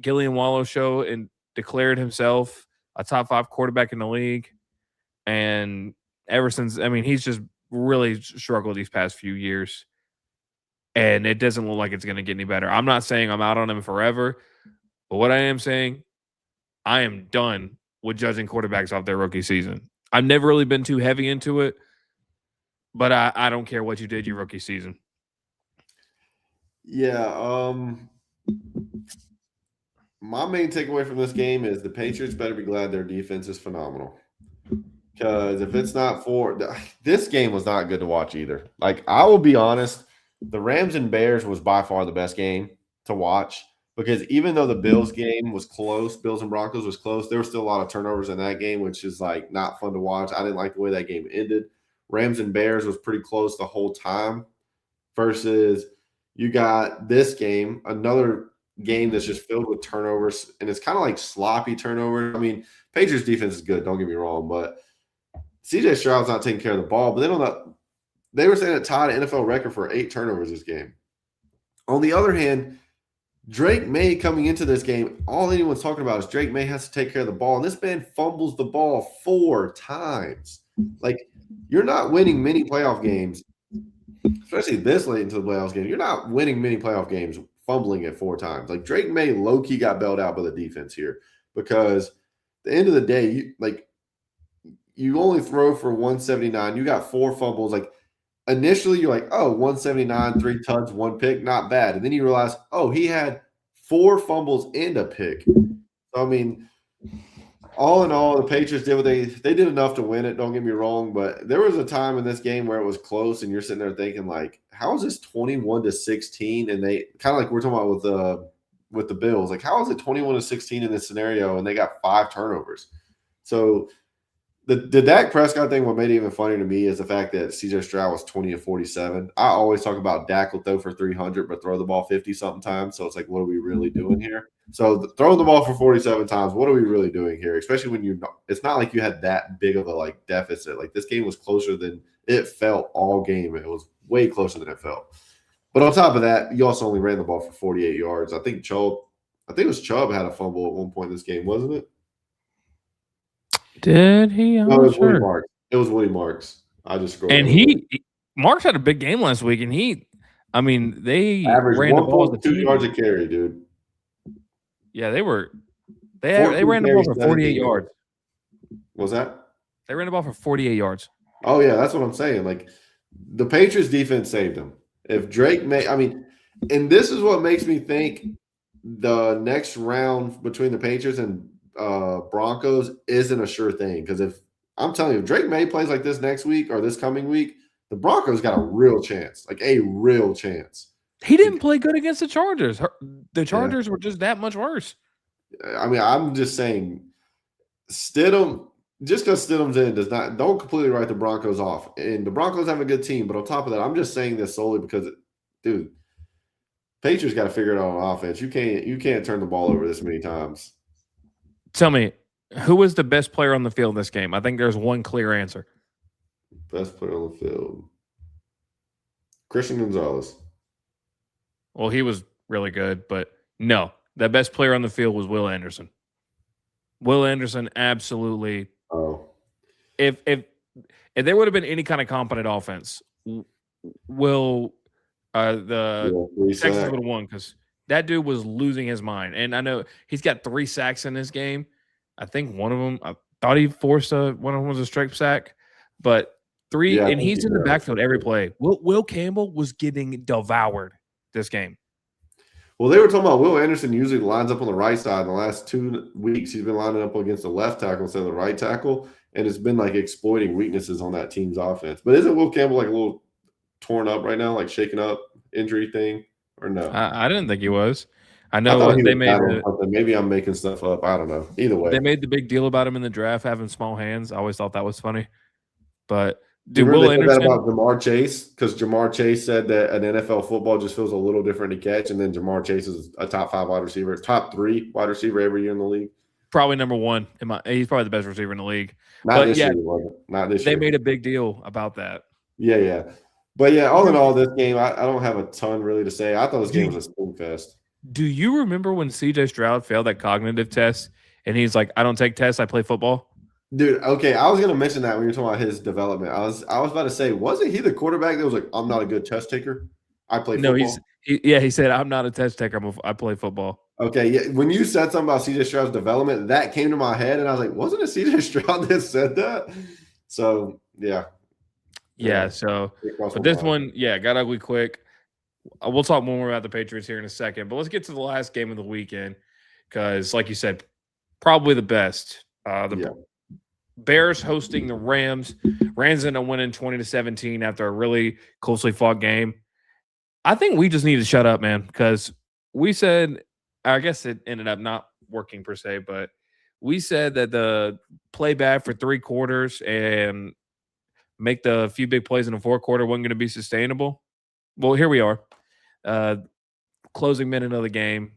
Gillian Wallow show and declared himself a top 5 quarterback in the league. And ever since, I mean, he's just really struggled these past few years. And it doesn't look like it's going to get any better. I'm not saying I'm out on him forever, but what I am saying, I am done with judging quarterbacks off their rookie season. I've never really been too heavy into it, but I don't care what you did your rookie season. Yeah. My main takeaway from this game is the Patriots better be glad their defense is phenomenal. Because if it's not for this game was not good to watch either. Like, I will be honest, the Rams and Bears was by far the best game to watch. Because even though the Bills game was close, Bills and Broncos was close, there were still a lot of turnovers in that game, which is like not fun to watch. I didn't like the way that game ended. Rams and Bears was pretty close the whole time. Versus you got this game, another game that's just filled with turnovers, and it's kind of like sloppy turnovers. I mean, Patriots defense is good, don't get me wrong, but CJ Stroud's not taking care of the ball. But then they were saying it tied an NFL record for 8 turnovers this game. On the other hand, Drake May coming into this game, all anyone's talking about is Drake May has to take care of the ball, and this man fumbles the ball 4 times. Like, you're not winning many playoff games, especially this late into the playoffs game. You're not winning many playoff games fumbling it 4 times. Like, Drake May low-key got bailed out by the defense here because at the end of the day, you only throw for 179. You got 4 fumbles. Like, initially you're like, oh, 179, 3 tugs, 1 pick, not bad. And then you realize, oh, he had 4 fumbles and a pick. So, I mean, all in all, the Patriots did what they did enough to win it. Don't get me wrong, but there was a time in this game where it was close, and you're sitting there thinking, like, how is this 21-16? And they kind of like we're talking about with the Bills, like, how is it 21-16 in this scenario? And they got 5 turnovers. So the Dak Prescott thing, what made it even funnier to me is the fact that CJ Stroud was 20-47. I always talk about Dak will throw for 300, but throw the ball 50-something times. So it's like, what are we really doing here? So throwing the ball for 47 times, what are we really doing here? Especially when it's not like you had that big of a deficit. Like, this game was closer than it felt all game. It was way closer than it felt. But on top of that, you also only ran the ball for 48 yards. I think it was Chubb had a fumble at one point in this game, wasn't it? Did he? No, it was Woody Marks. It was Woody Marks. I just scrolled. And Marks had a big game last week, and they averaged ran the ball 1.2 yards a carry, dude. Yeah, they ran the ball for 48 yards. What was that? They ran the ball for 48 yards. Oh, yeah, that's what I'm saying. Like, the Patriots defense saved them. If Drake May, and this is what makes me think the next round between the Patriots and Broncos isn't a sure thing. Because if Drake May plays like this next week or this coming week, the Broncos got a real chance, like a real chance. He didn't play good against the Chargers. The Chargers were just that much worse. I mean, I'm just saying, Stidham, just because Stidham's in don't completely write the Broncos off. And the Broncos have a good team, but on top of that, I'm just saying this solely because, dude, Patriots got to figure it out on offense. You can't turn the ball over this many times. Tell me, who was the best player on the field in this game? I think there's one clear answer. Best player on the field, Christian Gonzalez. Well, he was really good, but no, the best player on the field was Will Anderson. Will Anderson, absolutely. Oh, if there would have been any kind of competent offense, the Texans would have won because that dude was losing his mind. And I know he's got 3 sacks in this game. I think one of them, I thought he forced one of them was a straight sack, but 3, and he's in the backfield every play. Will Campbell was getting devoured this game. Well, they were talking about Will Anderson usually lines up on the right side. In the last 2 weeks, he's been lining up against the left tackle instead of the right tackle, and it's been like exploiting weaknesses on that team's offense. But isn't Will Campbell like a little torn up right now, like shaken up injury thing, or no? I didn't think he was. I know they made maybe I'm making stuff up. I don't know. Either way, they made the big deal about him in the draft having small hands. I always thought that was funny, but. Dude, Will Anderson, that about Jamar Chase, because Jamar Chase said that an NFL football just feels a little different to catch, and then Jamar Chase is a top 5 wide receiver, top 3 wide receiver every year in the league. Probably number 1. He's probably the best receiver in the league. Not this year. They made a big deal about that. Yeah. But yeah, all in all, this game, I don't have a ton really to say. I thought this game was a spoon fest. Do you remember when CJ Stroud failed that cognitive test and he's like, I don't take tests, I play football? Dude, okay, I was gonna mention that when you're talking about his development. I was about to say, wasn't he the quarterback that was like, I'm not a good test taker? I play No, football. he said, I'm not a test taker, I play football. Okay, yeah. When you said something about CJ Stroud's development, that came to my head, and I was like, wasn't it CJ Stroud that said that? So yeah. Yeah, so but this one, got ugly quick. We'll talk more about the Patriots here in a second, but let's get to the last game of the weekend because, like you said, probably the best. Bears hosting the Rams. Rams end up winning 20-17 after a really closely fought game. I think we just need to shut up, man, because we said, I guess it ended up not working per se, but we said that the play bad for 3 quarters and make the few big plays in the 4th quarter wasn't going to be sustainable. Well, here we are. Closing minute of the game.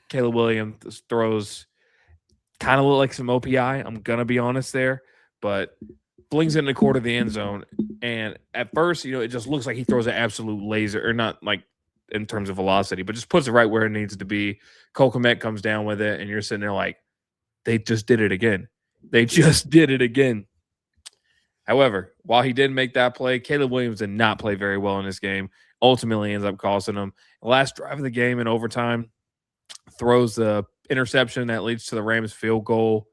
Caleb Williams throws kind of look like some OPI. I'm going to be honest there, but flings it in the quarter of the end zone. And at first, it just looks like he throws an absolute laser, or not like in terms of velocity, but just puts it right where it needs to be. Cole Kmet comes down with it, and you're sitting there like, they just did it again. They just did it again. However, while he did make that play, Caleb Williams did not play very well in this game. Ultimately ends up costing him. The last drive of the game in overtime, throws the interception that leads to the Rams field goal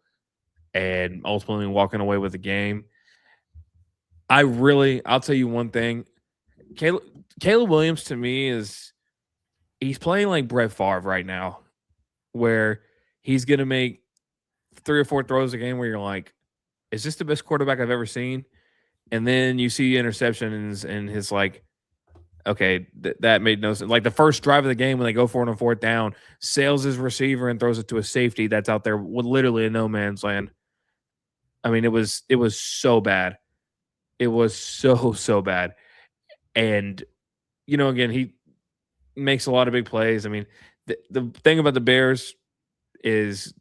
and ultimately walking away with the game. I'll tell you one thing. Caleb Williams to me he's playing like Brett Favre right now, where he's going to make 3 or 4 throws a game where you're like, is this the best quarterback I've ever seen? And then you see interceptions and his like, okay, that made no sense. Like the first drive of the game when they go for it on 4th down, sails his receiver and throws it to a safety that's out there with literally a no man's land. I mean, it was so bad. It was so bad. And, again, he makes a lot of big plays. I mean, the thing about the Bears is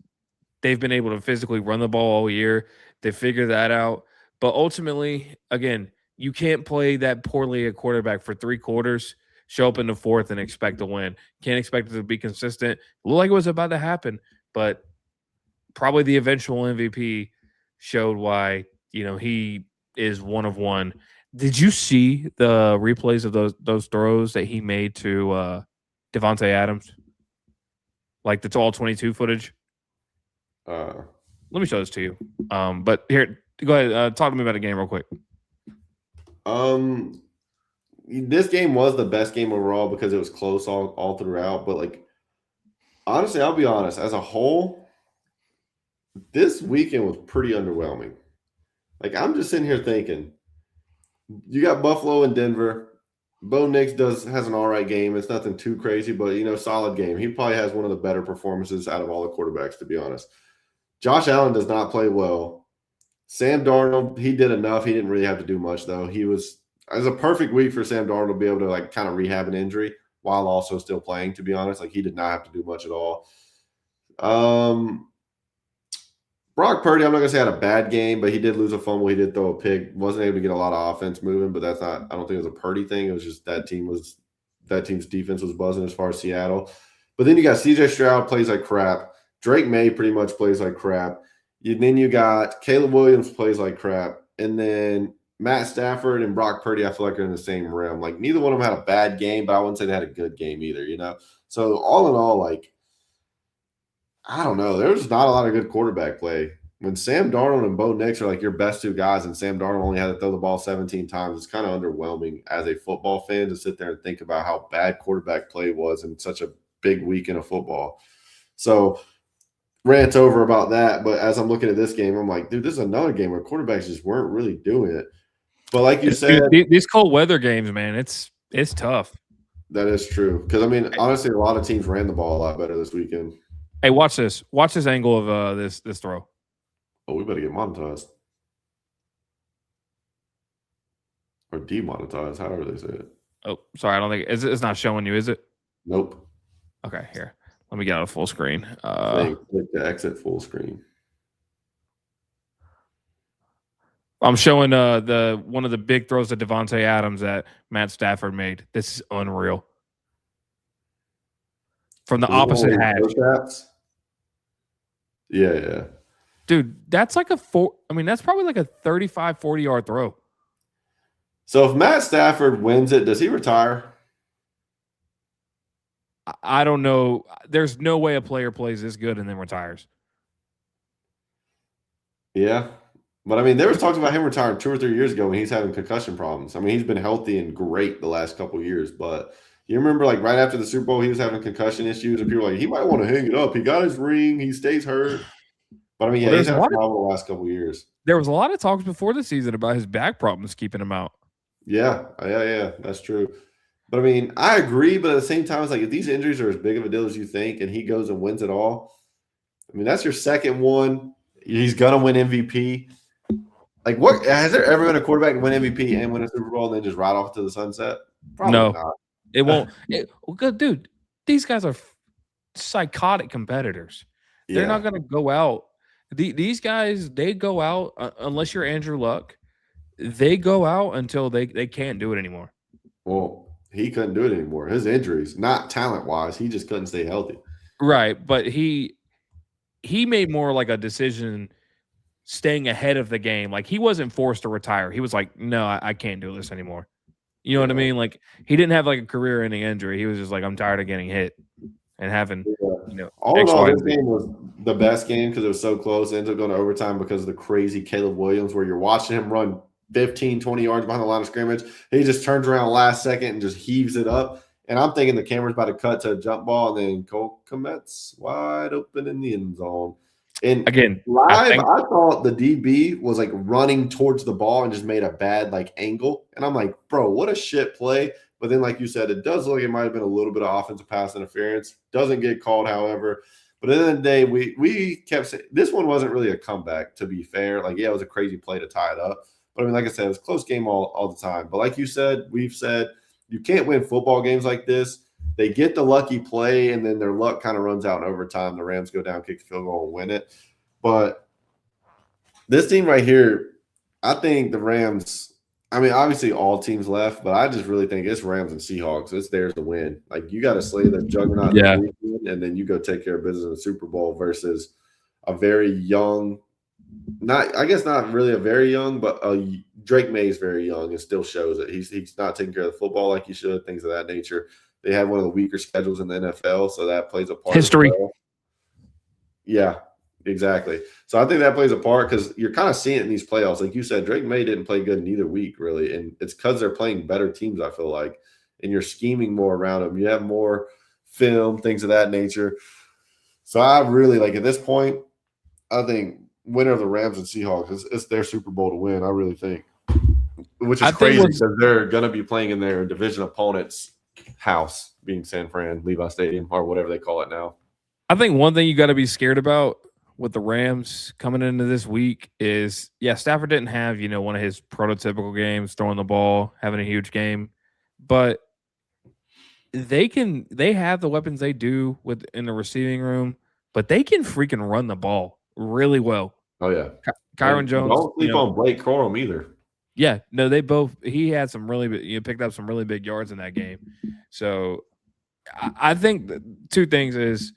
they've been able to physically run the ball all year. They figured that out. But ultimately, again, you can't play that poorly a quarterback for 3 quarters, show up in the 4th and expect to win. Can't expect it to be consistent. It looked like it was about to happen, but probably the eventual MVP showed why, he is one of one. Did you see the replays of those throws that he made to Devontae Adams? Like the all 22 footage? Let me show this to you. But here, go ahead. Talk to me about the game real quick. This game was the best game overall because it was close all throughout. But like, honestly, I'll be honest. As a whole, this weekend was pretty underwhelming. Like, I'm just sitting here thinking, you got Buffalo and Denver. Bo Nix has an all right game. It's nothing too crazy, but solid game. He probably has one of the better performances out of all the quarterbacks, to be honest. Josh Allen does not play well. Sam Darnold, he did enough. He didn't really have to do much, though. It was a perfect week for Sam Darnold to be able to like kind of rehab an injury while also still playing, to be honest. Like, he did not have to do much at all. Brock Purdy, I'm not going to say had a bad game, but he did lose a fumble. He did throw a pick. Wasn't able to get a lot of offense moving, but I don't think it was a Purdy thing. It was just that team's defense was buzzing as far as Seattle. But then you got CJ Stroud plays like crap. Drake May pretty much plays like crap. Then you got Caleb Williams plays like crap. And then Matt Stafford and Brock Purdy, I feel like are in the same realm. Like, neither one of them had a bad game, but I wouldn't say they had a good game either, So all in all, like, I don't know. There's not a lot of good quarterback play. When Sam Darnold and Bo Nix are like your best 2 guys and Sam Darnold only had to throw the ball 17 times, it's kind of underwhelming as a football fan to sit there and think about how bad quarterback play was in such a big week in of football. So rant over about that. But as I'm looking at this game, I'm like, dude, this is another game where quarterbacks just weren't really doing it. But like you said, these cold weather games, man, it's tough. That is true. Because, I mean, honestly, a lot of teams ran the ball a lot better this weekend. Hey, watch this. Watch this angle of this throw. Oh, we better get monetized. Or demonetized, however they say it. Oh, sorry. I don't think it's not showing you, is it? Nope. Okay, here. Let me get out of full screen. Click the exit full screen. I'm showing the one of the big throws to Devontae Adams that Matt Stafford made. This is unreal. From the Is this one opposite where he hash. toe taps? Yeah. Dude, that's like that's probably like a 35, 40-yard throw. So if Matt Stafford wins it, does he retire? I don't know. There's no way a player plays this good and then retires. Yeah. But I mean, there was talks about him retiring 2 or 3 years ago when he's having concussion problems. I mean, he's been healthy and great the last couple of years, but you remember like right after the Super Bowl, he was having concussion issues, and people were like, he might want to hang it up. He got his ring, he stays hurt. But I mean, yeah, he's had a problem the last couple of years. There was a lot of talks before the season about his back problems keeping him out. Yeah, that's true. But I mean, I agree, but at the same time, it's like if these injuries are as big of a deal as you think, and he goes and wins it all, I mean, that's your second one. He's gonna win MVP. Like, what has there ever been a quarterback to win MVP and win a Super Bowl and then just ride off to the sunset? Probably No, not. It won't. Dude, these guys are psychotic competitors. They're not going to go out. These guys, they go out unless you're Andrew Luck. They go out until they can't do it anymore. Well, he couldn't do it anymore. His injuries, not talent-wise, he just couldn't stay healthy. Right, but he made more like a decision staying ahead of the game. Like, he wasn't forced to retire. He was like, no, I can't do this anymore. You know what I mean? Like, he didn't have like a career-ending injury. He was just like, I'm tired of getting hit and having, all in all, this game was the best game because it was so close. It ended up going to overtime because of the crazy Caleb Williams, where you're watching him run 15, 20 yards behind the line of scrimmage. He just turns around last second and just heaves it up. And I'm thinking the camera's about to cut to a jump ball, and then Cole Kmet's wide open in the end zone. And again, live, I thought the DB was like running towards the ball and just made a bad like angle. And I'm like, bro, what a shit play. But then, like you said, it does look like it might have been a little bit of offensive pass interference. Doesn't get called, however. But at the end of the day, we kept saying this one wasn't really a comeback, to be fair. Like, yeah, it was a crazy play to tie it up. But I mean, like I said, it was a close game all the time. But like you said, we've said you can't win football games like this. They get the lucky play, and then their luck kind of runs out in overtime. The Rams go down, kick the field goal, and win it. But this team right here, I think the Rams – I mean, obviously all teams left, but I just really think it's Rams and Seahawks. It's theirs to win. Like, you got to slay the juggernaut and then you go take care of business in the Super Bowl versus a very young – not really a very young, but Drake May is very young and still shows it. He's not taking care of the football like he should, things of that nature. They have one of the weaker schedules in the NFL, so that plays a part. History. Yeah, exactly. So I think that plays a part because you're kind of seeing it in these playoffs. Like you said, Drake May didn't play good in either week, really, and it's because they're playing better teams, I feel like, and you're scheming more around them. You have more film, things of that nature. So I really, like, at this point, I think winner of the Rams and Seahawks, it's their Super Bowl to win, I really think. Which is crazy because they're going to be playing in their division opponent's house, being San Fran, Levi Stadium, or whatever they call it now. I think one thing you got to be scared about with the Rams coming into this week is, Stafford didn't have, one of his prototypical games, throwing the ball, having a huge game, but they have the weapons they do in the receiving room, but they can freaking run the ball really well. Oh yeah, Kyron Jones. Don't sleep on Blake Corum either. Yeah, no, he had some really picked up some really big yards in that game. So I think two things is,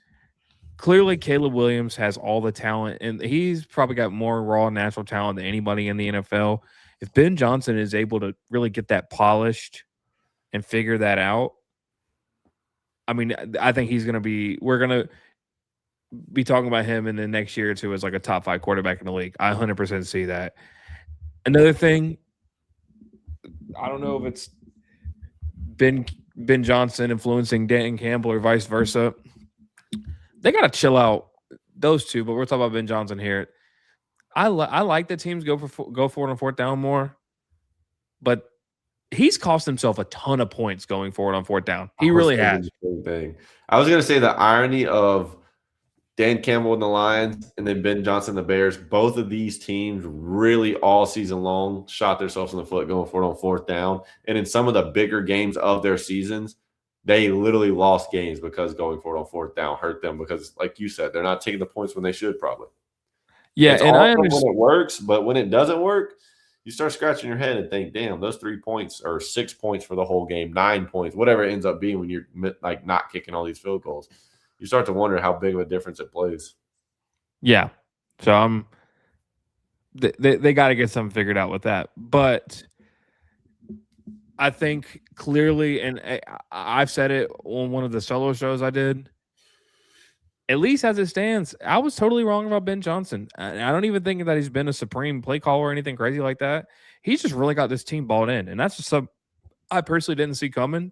clearly Caleb Williams has all the talent, and he's probably got more raw natural talent than anybody in the NFL. If Ben Johnson is able to really get that polished and figure that out, I mean, I think we're going to be talking about him in the next year or two as like a top 5 quarterback in the league. I 100% see that. Another thing, I don't know if it's Ben Johnson influencing Dan Campbell or vice versa. They got to chill out, those two, but we're talking about Ben Johnson here. I like that teams go for it on fourth down more, but he's cost himself a ton of points going forward on fourth down. He really has. Thing. I was going to say the irony of Dan Campbell and the Lions and then Ben Johnson and the Bears, both of these teams really all season long shot themselves in the foot going for it on fourth down. And in some of the bigger games of their seasons, they literally lost games because going for it on fourth down hurt them because, like you said, they're not taking the points when they should probably. Yeah, it's and I understand when it works, but when it doesn't work, you start scratching your head and think, damn, those 3 points or 6 points for the whole game, 9 points, whatever it ends up being when you're like not kicking all these field goals. You start to wonder how big of a difference it plays. Yeah. So they got to get something figured out with that. But I think clearly, and I've said it on one of the solo shows I did, at least as it stands, I was totally wrong about Ben Johnson. I don't even think that he's been a supreme play caller or anything crazy like that. He's just really got this team balled in. And that's just something I personally didn't see coming.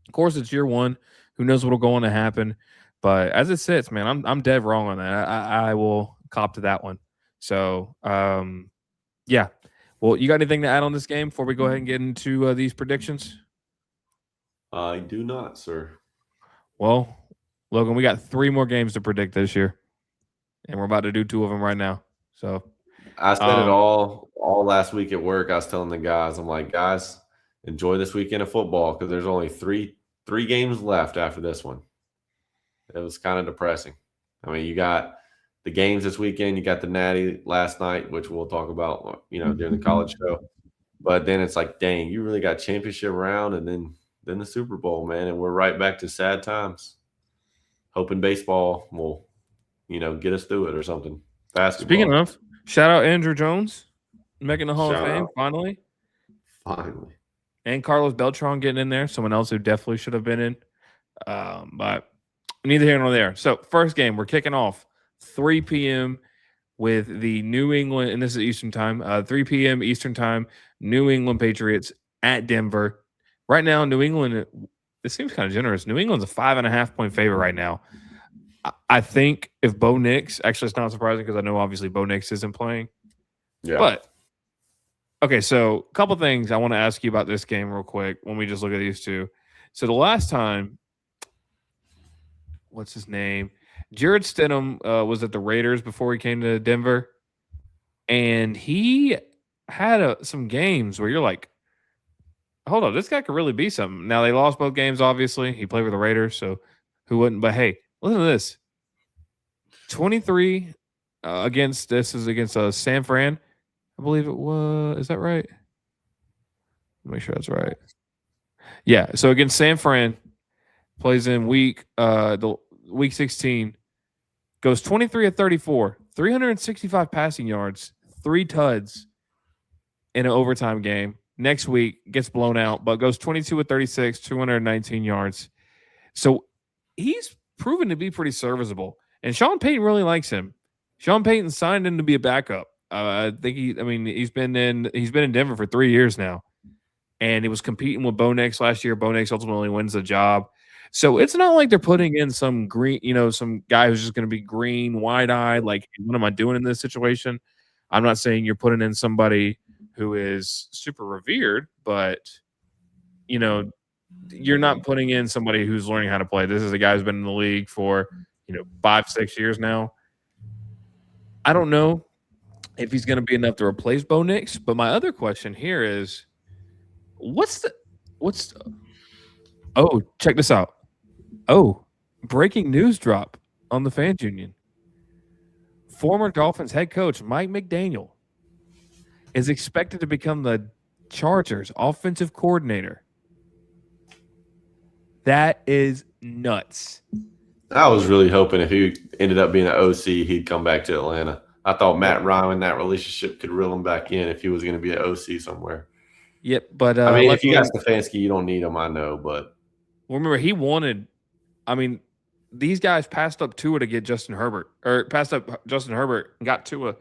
Of course, it's year one. Who knows what'll go on to happen? But as it sits, man, I'm dead wrong on that. I will cop to that one. So, yeah. Well, you got anything to add on this game before we go ahead and get into these predictions? I do not, sir. Well, Logan, we got 3 more games to predict this year, and we're about to do 2 of them right now. So I said it all last week at work. I was telling the guys, I'm like, guys, enjoy this weekend of football because there's only three games left after this one. It was kind of depressing. I mean, you got the games this weekend. You got the Natty last night, which we'll talk about, during the college show. But then it's like, dang, you really got championship round and then the Super Bowl, man, and we're right back to sad times. Hoping baseball will, get us through it or something. Basketball. Speaking of, shout out Andrew Jones making the Hall of Fame finally. And Carlos Beltran getting in there, someone else who definitely should have been in. But neither here nor there. So first game, we're kicking off 3 p.m. with the New England, and this is Eastern time, 3 p.m. Eastern time, New England Patriots at Denver. Right now, New England, it seems kind of generous. New England's a 5.5-point favorite right now. I think if Bo Nix, actually it's not surprising because I know obviously Bo Nix isn't playing. Yeah. But, okay, so a couple things I want to ask you about this game real quick when we just look at these two. So the last time, what's his name? Jared Stidham was at the Raiders before he came to Denver. And he had some games where you're like, hold on, this guy could really be something. Now, they lost both games, obviously. He played with the Raiders, so who wouldn't? But, hey, listen to this. 23 against San Fran. I believe it was. Is that right? Make sure that's right. Yeah, so against San Fran, plays in week 16, goes 23 of 34, 365 passing yards, 3 tuds in an overtime game. Next week, gets blown out, but goes 22 of 36, 219 yards. So he's proven to be pretty serviceable. And Sean Payton really likes him. Sean Payton signed him to be a backup. I think he's been in Denver for 3 years now. And he was competing with Bo Nix last year. Bo Nix ultimately wins the job. So it's not like they're putting in some green, some guy who's just going to be green, wide-eyed, like, what am I doing in this situation? I'm not saying you're putting in somebody who is super revered, but, you're not putting in somebody who's learning how to play. This is a guy who's been in the league for, 5-6 years now. I don't know if he's going to be enough to replace Bo Nix, but my other question here is, oh, check this out. Oh, breaking news drop on the Fans Union. Former Dolphins head coach Mike McDaniel is expected to become the Chargers offensive coordinator. That is nuts. I was really hoping if he ended up being an OC, he'd come back to Atlanta. I thought Matt Ryan and that relationship could reel him back in if he was going to be an OC somewhere. Yep, but if you got Stefanski, you don't need him, I know, but remember he wanted. These guys passed up Tua to get Justin Herbert, and got Tua,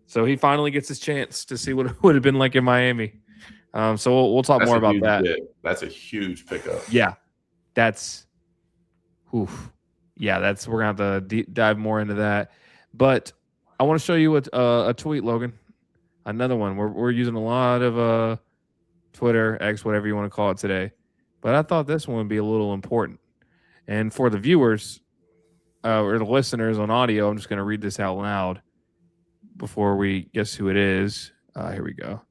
so he finally gets his chance to see what it would have been like in Miami. So we'll talk more about that. That's a huge pickup. Yeah, that's. Oof. Yeah, we're gonna have to dive more into that, but I want to show you a tweet, Logan. Another one. We're using a lot of Twitter, X, whatever you want to call it today. But I thought this one would be a little important. And for the viewers or the listeners on audio, I'm just going to read this out loud before we guess who it is. Here we go.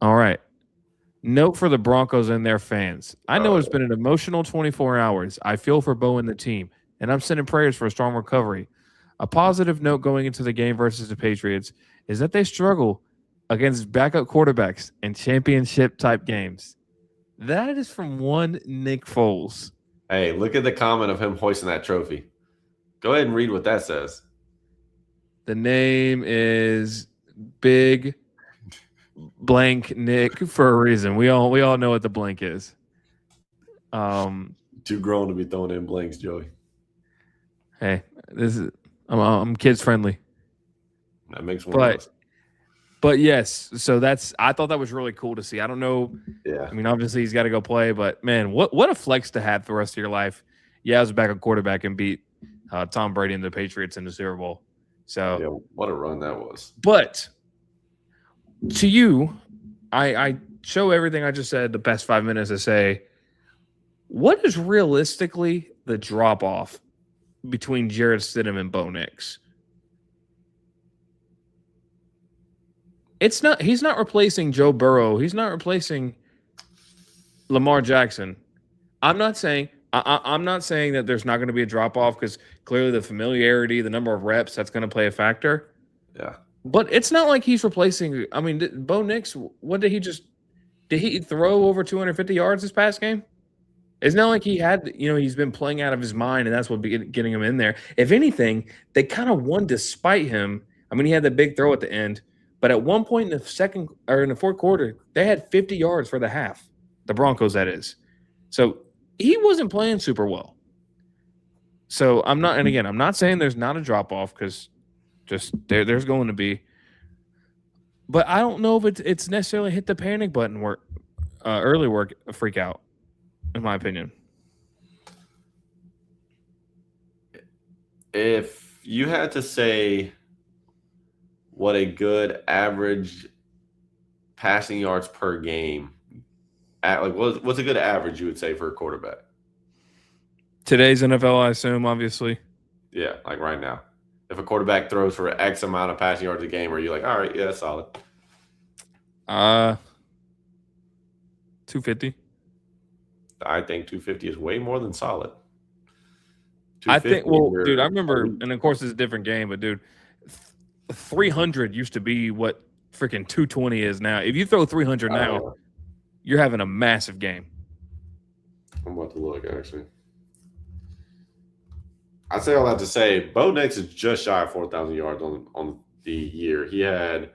All right. Note for the Broncos and their fans. I know it's been an emotional 24 hours. I feel for Bo and the team, and I'm sending prayers for a strong recovery. A positive note going into the game versus the Patriots is that they struggle against backup quarterbacks in championship type games. That is from one Nick Foles. Hey, look at the comment of him hoisting that trophy. Go ahead and read what that says. The name is Big Blank Nick for a reason. We all know what the blank is. Too grown to be throwing in blanks, Joey. Hey, I'm kids friendly. That makes one of us. But yes, so I thought that was really cool to see. I don't know. Yeah. I mean, obviously he's got to go play, but man, what a flex to have for the rest of your life. Yeah, I was a backup quarterback and beat Tom Brady and the Patriots in the Super Bowl. So yeah, what a run that was. But to you, I show everything I just said the past 5 minutes to say, what is realistically the drop off between Jarrett Stidham and Bo Nix? He's not replacing Joe Burrow. He's not replacing Lamar Jackson. I'm not saying that there's not going to be a drop off because clearly the familiarity, the number of reps, that's going to play a factor. Yeah. But it's not like he's replacing. I mean, Bo Nix, did he throw over 250 yards this past game? It's not like he's been playing out of his mind and that's what getting him in there. If anything, they kind of won despite him. I mean, he had the big throw at the end. But at one point in the fourth quarter, they had 50 yards for the half. The Broncos, that is. So he wasn't playing super well. So I'm not saying there's not a drop off because just there's going to be. But I don't know if it's necessarily hit the panic button early freak out, in my opinion. If you had to say what a good average passing yards per game, what's a good average you would say for a quarterback? Today's NFL, I assume, obviously. Yeah, like right now. If a quarterback throws for X amount of passing yards a game, are you like, all right, yeah, that's solid? 250. I think 250 is way more than solid. I think, dude, I remember, and of course it's a different game, but dude, 300 used to be what freaking 220 is now. If you throw 300 now, you're having a massive game. I'm about to look, actually. I say all that to say, Bo Nix is just shy of 4,000 yards on the year. He had,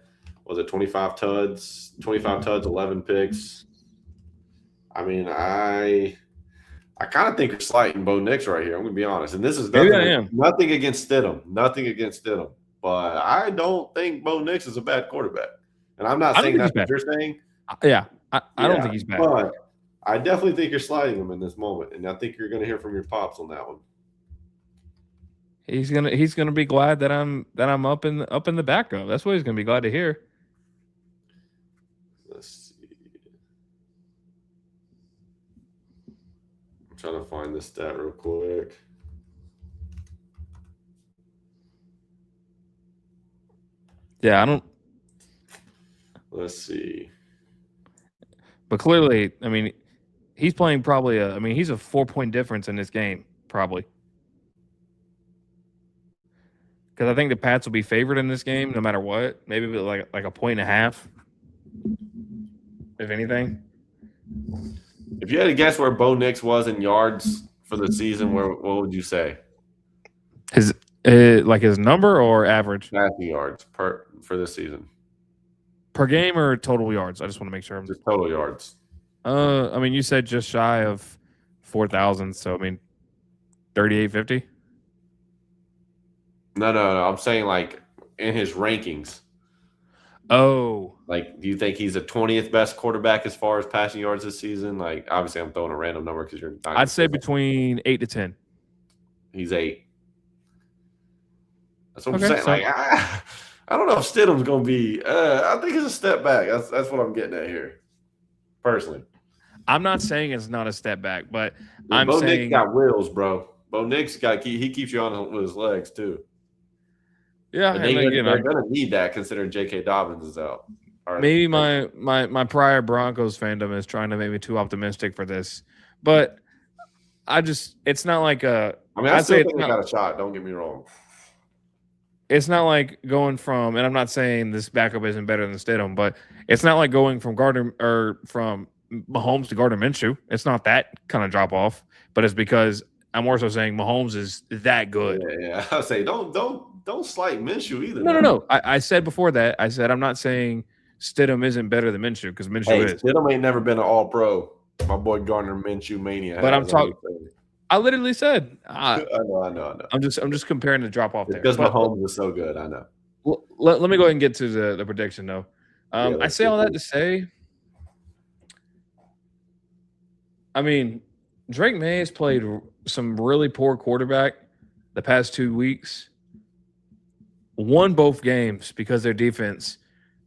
25 tuds, 11 picks. I mean, I kind of think you're slighting Bo Nix right here. I'm going to be honest. And this is nothing against Stidham. But I don't think Bo Nix is a bad quarterback. And I'm not saying that's what you're saying. Yeah, I don't think he's bad. But I definitely think you're sliding him in this moment. And I think you're going to hear from your pops on that one. He's gonna be glad that I'm up in the backup. That's what he's gonna be glad to hear. Let's see. I'm trying to find this stat real quick. Yeah, I don't. Let's see. But clearly, I mean, he's playing probably he's a 4-point difference in this game, probably. Because I think the Pats will be favored in this game no matter what. Maybe like a point and a half, if anything. If you had to guess where Bo Nix was in yards for the season, what would you say? His number or average? Passing yards for this season. Per game or total yards? I just want to make sure. Just total yards. I mean, you said just shy of 4,000, so I mean, 3,850. No. I'm saying like in his rankings. Oh. Like, do you think he's the 20th best quarterback as far as passing yards this season? Like, obviously, I'm throwing a random number because you're. I'd say between 8 to 10. He's 8. That's what I'm saying. So, like, I don't know if Stidham's going to be. I think it's a step back. That's what I'm getting at here, personally. I'm not saying it's not a step back, but Bo Nix got wheels, bro. Bo Nix he keeps you on with his legs too. Yeah, and they're going to need that considering J.K. Dobbins is out. Right. Maybe my prior Broncos fandom is trying to make me too optimistic for this, but it's not like a. I mean, I still think they got a shot. Don't get me wrong. it's not like going from, and I'm not saying this backup isn't better than Stidham, but it's not like going from Gardner or from Mahomes to Gardner Minshew. It's not that kind of drop off, but it's because I'm also saying Mahomes is that good. Yeah. I say don't slight Minshew either. No. I said before that, I said I'm not saying Stidham isn't better than Minshew because Minshew Hey, is. Stidham ain't never been an All-Pro. My boy Gardner Minshew mania. But I'm talking. I literally said. I know. I'm just comparing the drop off there because Mahomes is so good. I know. Well, let me go ahead and get to the prediction though. I say all that to say, I mean, Drake May has played some really poor quarterback the past 2 weeks. Won both games because their defense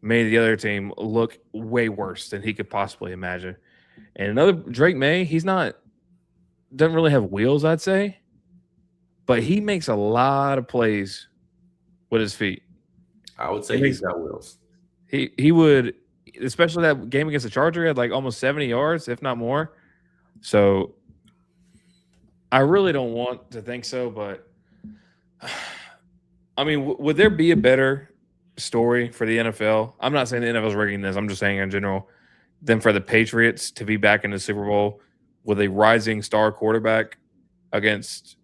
made the other team look way worse than he could possibly imagine. And another Drake May, doesn't really have wheels, I'd say, but he makes a lot of plays with his feet. I would say he's got wheels. He would, especially that game against the Chargers, he had like almost 70 yards, if not more. So I really don't want to think so, but I mean, would there be a better story for the NFL? I'm not saying the NFL's rigging this. I'm just saying in general, than for the Patriots to be back in the Super Bowl with a rising star quarterback against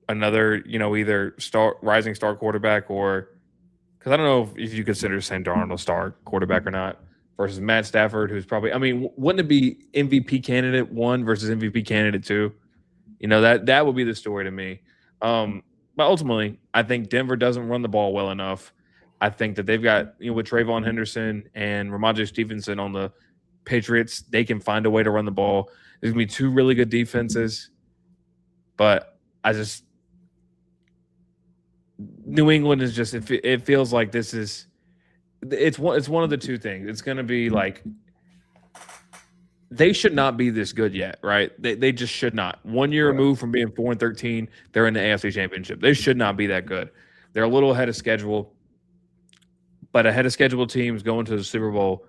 another, either rising star quarterback or because I don't know if you consider Sam Darnold a star quarterback or not versus Matt Stafford, who's probably, wouldn't it be MVP candidate 1 versus MVP candidate 2? That would be the story to me. But ultimately, I think Denver doesn't run the ball well enough. I think that they've got, with Trayvon Henderson and Ramondre Stevenson on the Patriots, they can find a way to run the ball. There's going to be 2 really good defenses. But New England is just, it feels like it's one of the 2 things. It's going to be like, they should not be this good yet, right? They just should not. 1 year removed from being 4-13, they're in the AFC Championship. They should not be that good. They're a little ahead of schedule, but ahead of schedule teams going to the Super Bowl,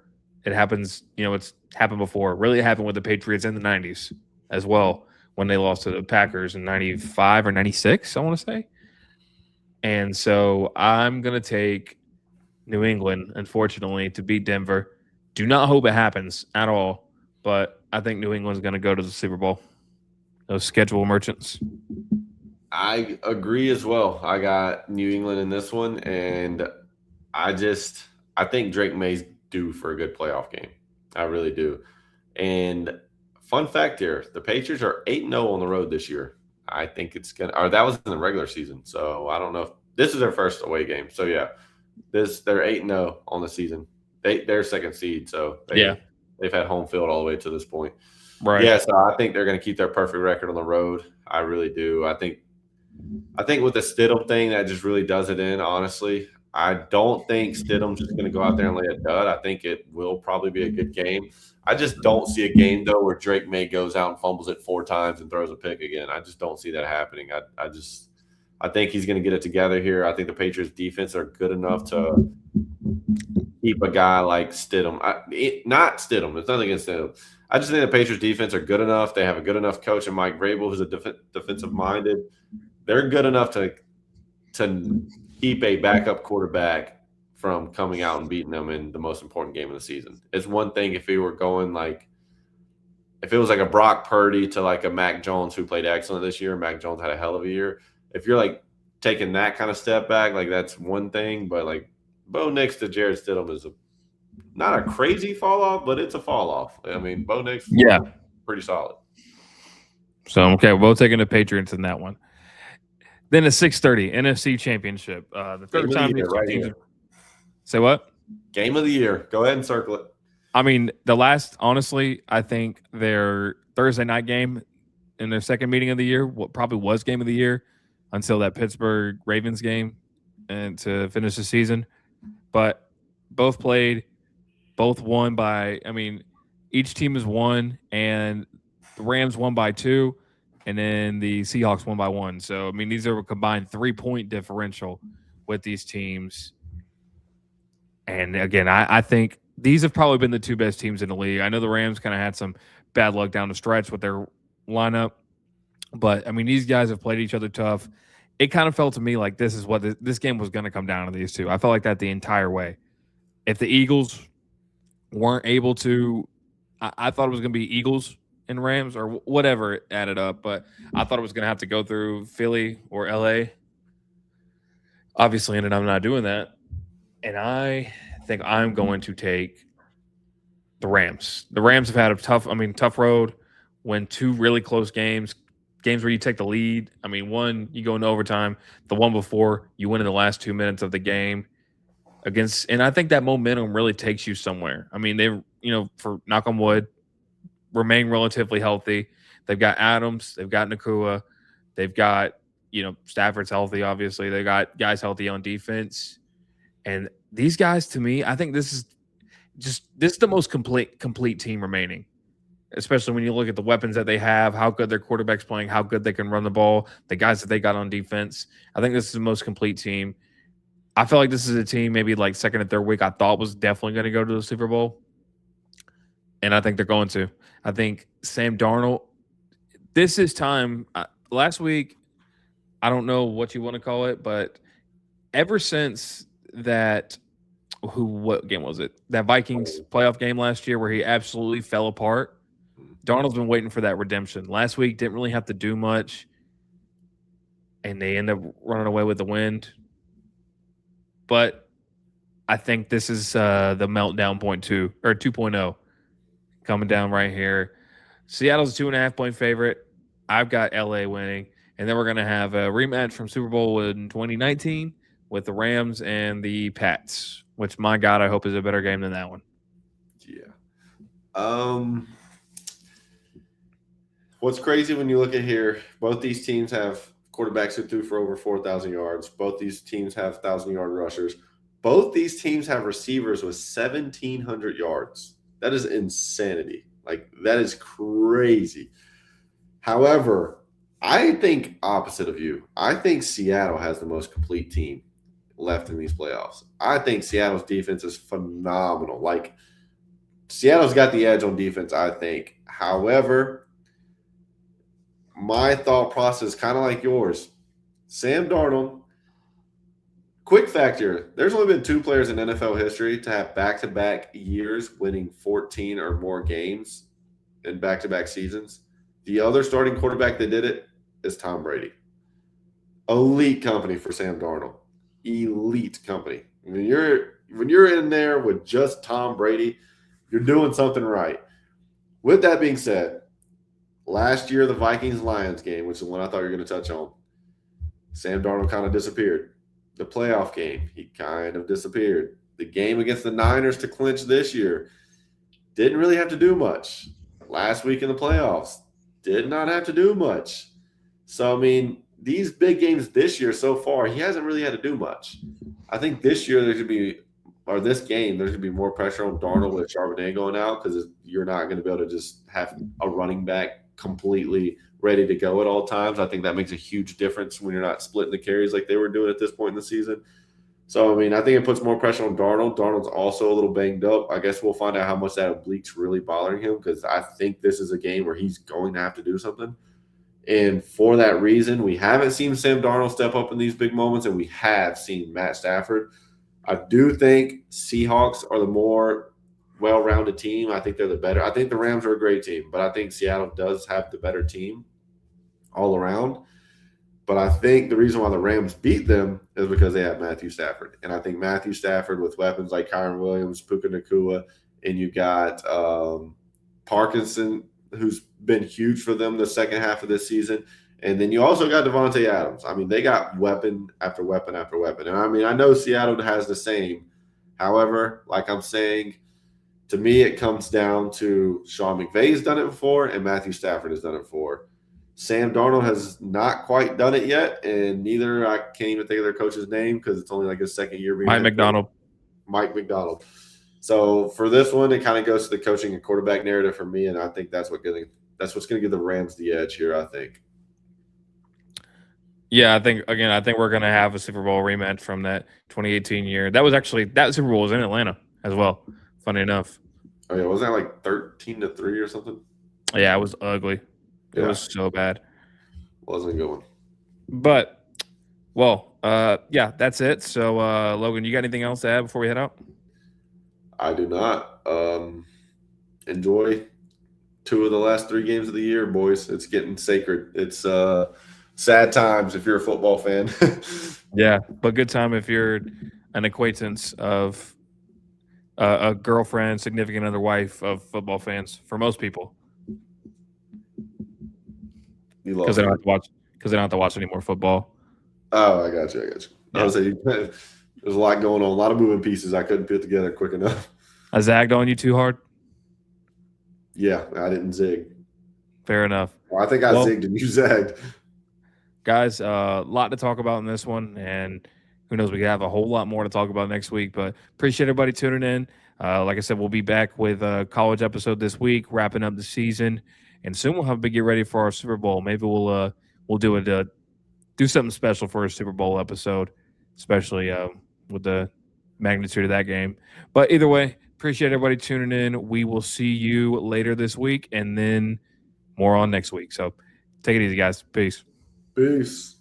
it happens. It's happened before. Really happened with the Patriots in the 90s as well when they lost to the Packers in 95 or 96, I want to say. And so I'm going to take New England, unfortunately, to beat Denver. Do not hope it happens at all, but I think New England's going to go to the Super Bowl. Those schedule merchants. I agree as well. I got New England in this one, and I think Drake May's due for a good playoff game. I really do. And fun fact here, the Patriots are 8-0 on the road this year. I think it's going to – or that was in the regular season. So I don't know if – this is their first away game. So, yeah, they're 8-0 on the season. They're second seed, so they've had home field all the way to this point. Right. Yeah, so I think they're going to keep their perfect record on the road. I really do. I think with the Stidham thing, that just really does it in, honestly. I don't think Stidham's just going to go out there and lay a dud. I think it will probably be a good game. I just don't see a game, though, where Drake May goes out and fumbles it 4 times and throws a pick again. I just don't see that happening. I think he's going to get it together here. I think the Patriots' defense are good enough to keep a guy like Stidham. Not Stidham. It's nothing against Stidham. I just think the Patriots' defense are good enough. They have a good enough coach in Mike Vrabel, who's a defensive-minded. They're good enough to keep a backup quarterback from coming out and beating them in the most important game of the season. It's one thing if he were going if it was like a Brock Purdy to like a Mac Jones who played excellent this year. Mac Jones had a hell of a year. If you're taking that kind of step back, that's one thing. But Bo Nix to Jared Stidham is not a crazy fall off, but it's a fall off. Bo Nix, pretty solid. So okay, we're both taking the Patriots in that one. Then a 6:30 NFC Championship. The third time these two teams. Say what? Game of the year. Go ahead and circle it. Honestly, I think their Thursday night game in their second meeting of the year probably was game of the year until that Pittsburgh Ravens game and to finish the season. But both played, both won by, each team has won, and the Rams won by 2, and then the Seahawks won by 1. So, these are a combined 3-point differential with these teams. And again, I think these have probably been the 2 best teams in the league. I know the Rams kind of had some bad luck down the stretch with their lineup, but these guys have played each other tough. it kind of felt to me like this is what this game was going to come down to these two. I felt like that the entire way. If the Eagles weren't able to, I thought it was going to be Eagles and Rams or whatever it added up, but I thought it was going to have to go through Philly or LA. Obviously, ended up not doing that. And I think I'm going to take the Rams. The Rams have had a tough road, win two really close games where you take the lead. I mean, one, you go into overtime. The one before, you win in the last 2 minutes of the game and I think that momentum really takes you somewhere. I mean, for knock on wood, remain relatively healthy. They've got Adams, they've got Nakua, they've got, Stafford's healthy, obviously. They got guys healthy on defense. And these guys, to me, I think this is the most complete team remaining, especially when you look at the weapons that they have, how good their quarterback's playing, how good they can run the ball, the guys that they got on defense. I think this is the most complete team. I feel like this is a team maybe like second and third week I thought was definitely going to go to the Super Bowl, and I think they're going to. I think Sam Darnold, this is time. Last week, I don't know what you want to call it, but ever since that what game was it? That Vikings playoff game last year where he absolutely fell apart. Darnold's been waiting for that redemption. Last week didn't really have to do much, and they end up running away with the wind. But I think this is the meltdown point 2.0 coming down right here. Seattle's a 2.5-point favorite. I've got LA winning, and then we're going to have a rematch from Super Bowl in 2019 with the Rams and the Pats, which, my God, I hope is a better game than that one. Yeah. What's crazy when you look at here, both these teams have quarterbacks who threw for over 4,000 yards. Both these teams have 1,000-yard rushers. Both these teams have receivers with 1,700 yards. That is insanity. Like, that is crazy. However, I think opposite of you. I think Seattle has the most complete team left in these playoffs. I think Seattle's defense is phenomenal. Like, Seattle's got the edge on defense, I think. However, my thought process is kind of like yours. Sam Darnold, quick fact here, there's only been two players in NFL history to have back-to-back years winning 14 or more games in back-to-back seasons. The other starting quarterback that did it is Tom Brady. Elite company for Sam Darnold. Elite company. When you're in there with just Tom Brady, you're doing something right. With that being said, last year, the Vikings-Lions game, which is the one I thought you were going to touch on, Sam Darnold kind of disappeared. The playoff game, he kind of disappeared. The game against the Niners to clinch this year, didn't really have to do much. Last week in the playoffs, did not have to do much. So, I mean, these big games this year so far, he hasn't really had to do much. I think this year there's going to be more pressure on Darnold with Charbonnet going out because you're not going to be able to just have a running back completely ready to go at all times. I think that makes a huge difference when you're not splitting the carries like they were doing at this point in the season. So, I mean, I think it puts more pressure on Darnold. Darnold's also a little banged up. I guess we'll find out how much that oblique's really bothering him because I think this is a game where he's going to have to do something. And for that reason, we haven't seen Sam Darnold step up in these big moments, and we have seen Matt Stafford. I do think Seahawks are the more well-rounded team. I think they're the better. I think the Rams are a great team, but I think Seattle does have the better team all around. But I think the reason why the Rams beat them is because they have Matthew Stafford. And I think Matthew Stafford with weapons like Kyron Williams, Puka Nacua, and you got Parkinson, who's been huge for them the second half of this season. And then you also got Devontae Adams. I mean, they got weapon after weapon after weapon. And, I mean, I know Seattle has the same. However, like I'm saying, to me it comes down to Sean McVay's done it before and Matthew Stafford has done it before. Sam Darnold has not quite done it yet, and neither I can't even think of their coach's name because it's only like his second year. Mike Macdonald. So for this one, it kind of goes to the coaching and quarterback narrative for me, and I think that's what's going to give the Rams the edge here, I think. Yeah, I think we're going to have a Super Bowl rematch from that 2018 year. That Super Bowl was in Atlanta as well, funny enough. Oh, yeah. Wasn't that like 13-3 or something? Yeah, it was ugly. It was so bad. Wasn't a good one. But Well, yeah, that's it. So, Logan, you got anything else to add before we head out? I do not. Enjoy 2 of the last 3 games of the year, boys. It's getting sacred. It's sad times if you're a football fan. Yeah, but good time if you're an acquaintance of a girlfriend, significant other, wife of football fans. For most people, because they don't have to watch any more football. Oh, I got you. Yeah. I was saying there's a lot going on, a lot of moving pieces I couldn't put together quick enough. I zagged on you too hard? Yeah, I didn't zig. Fair enough. Well, I think I zigged and you zagged. Guys, a lot to talk about in this one, and who knows, we could have a whole lot more to talk about next week, but appreciate everybody tuning in. Like I said, we'll be back with a college episode this week, wrapping up the season, and soon we'll have a big get ready for our Super Bowl. Maybe we'll do something special for a Super Bowl episode, especially with the magnitude of that game. But either way, appreciate everybody tuning in. We will see you later this week, and then more on next week. So take it easy, guys. Peace. Peace.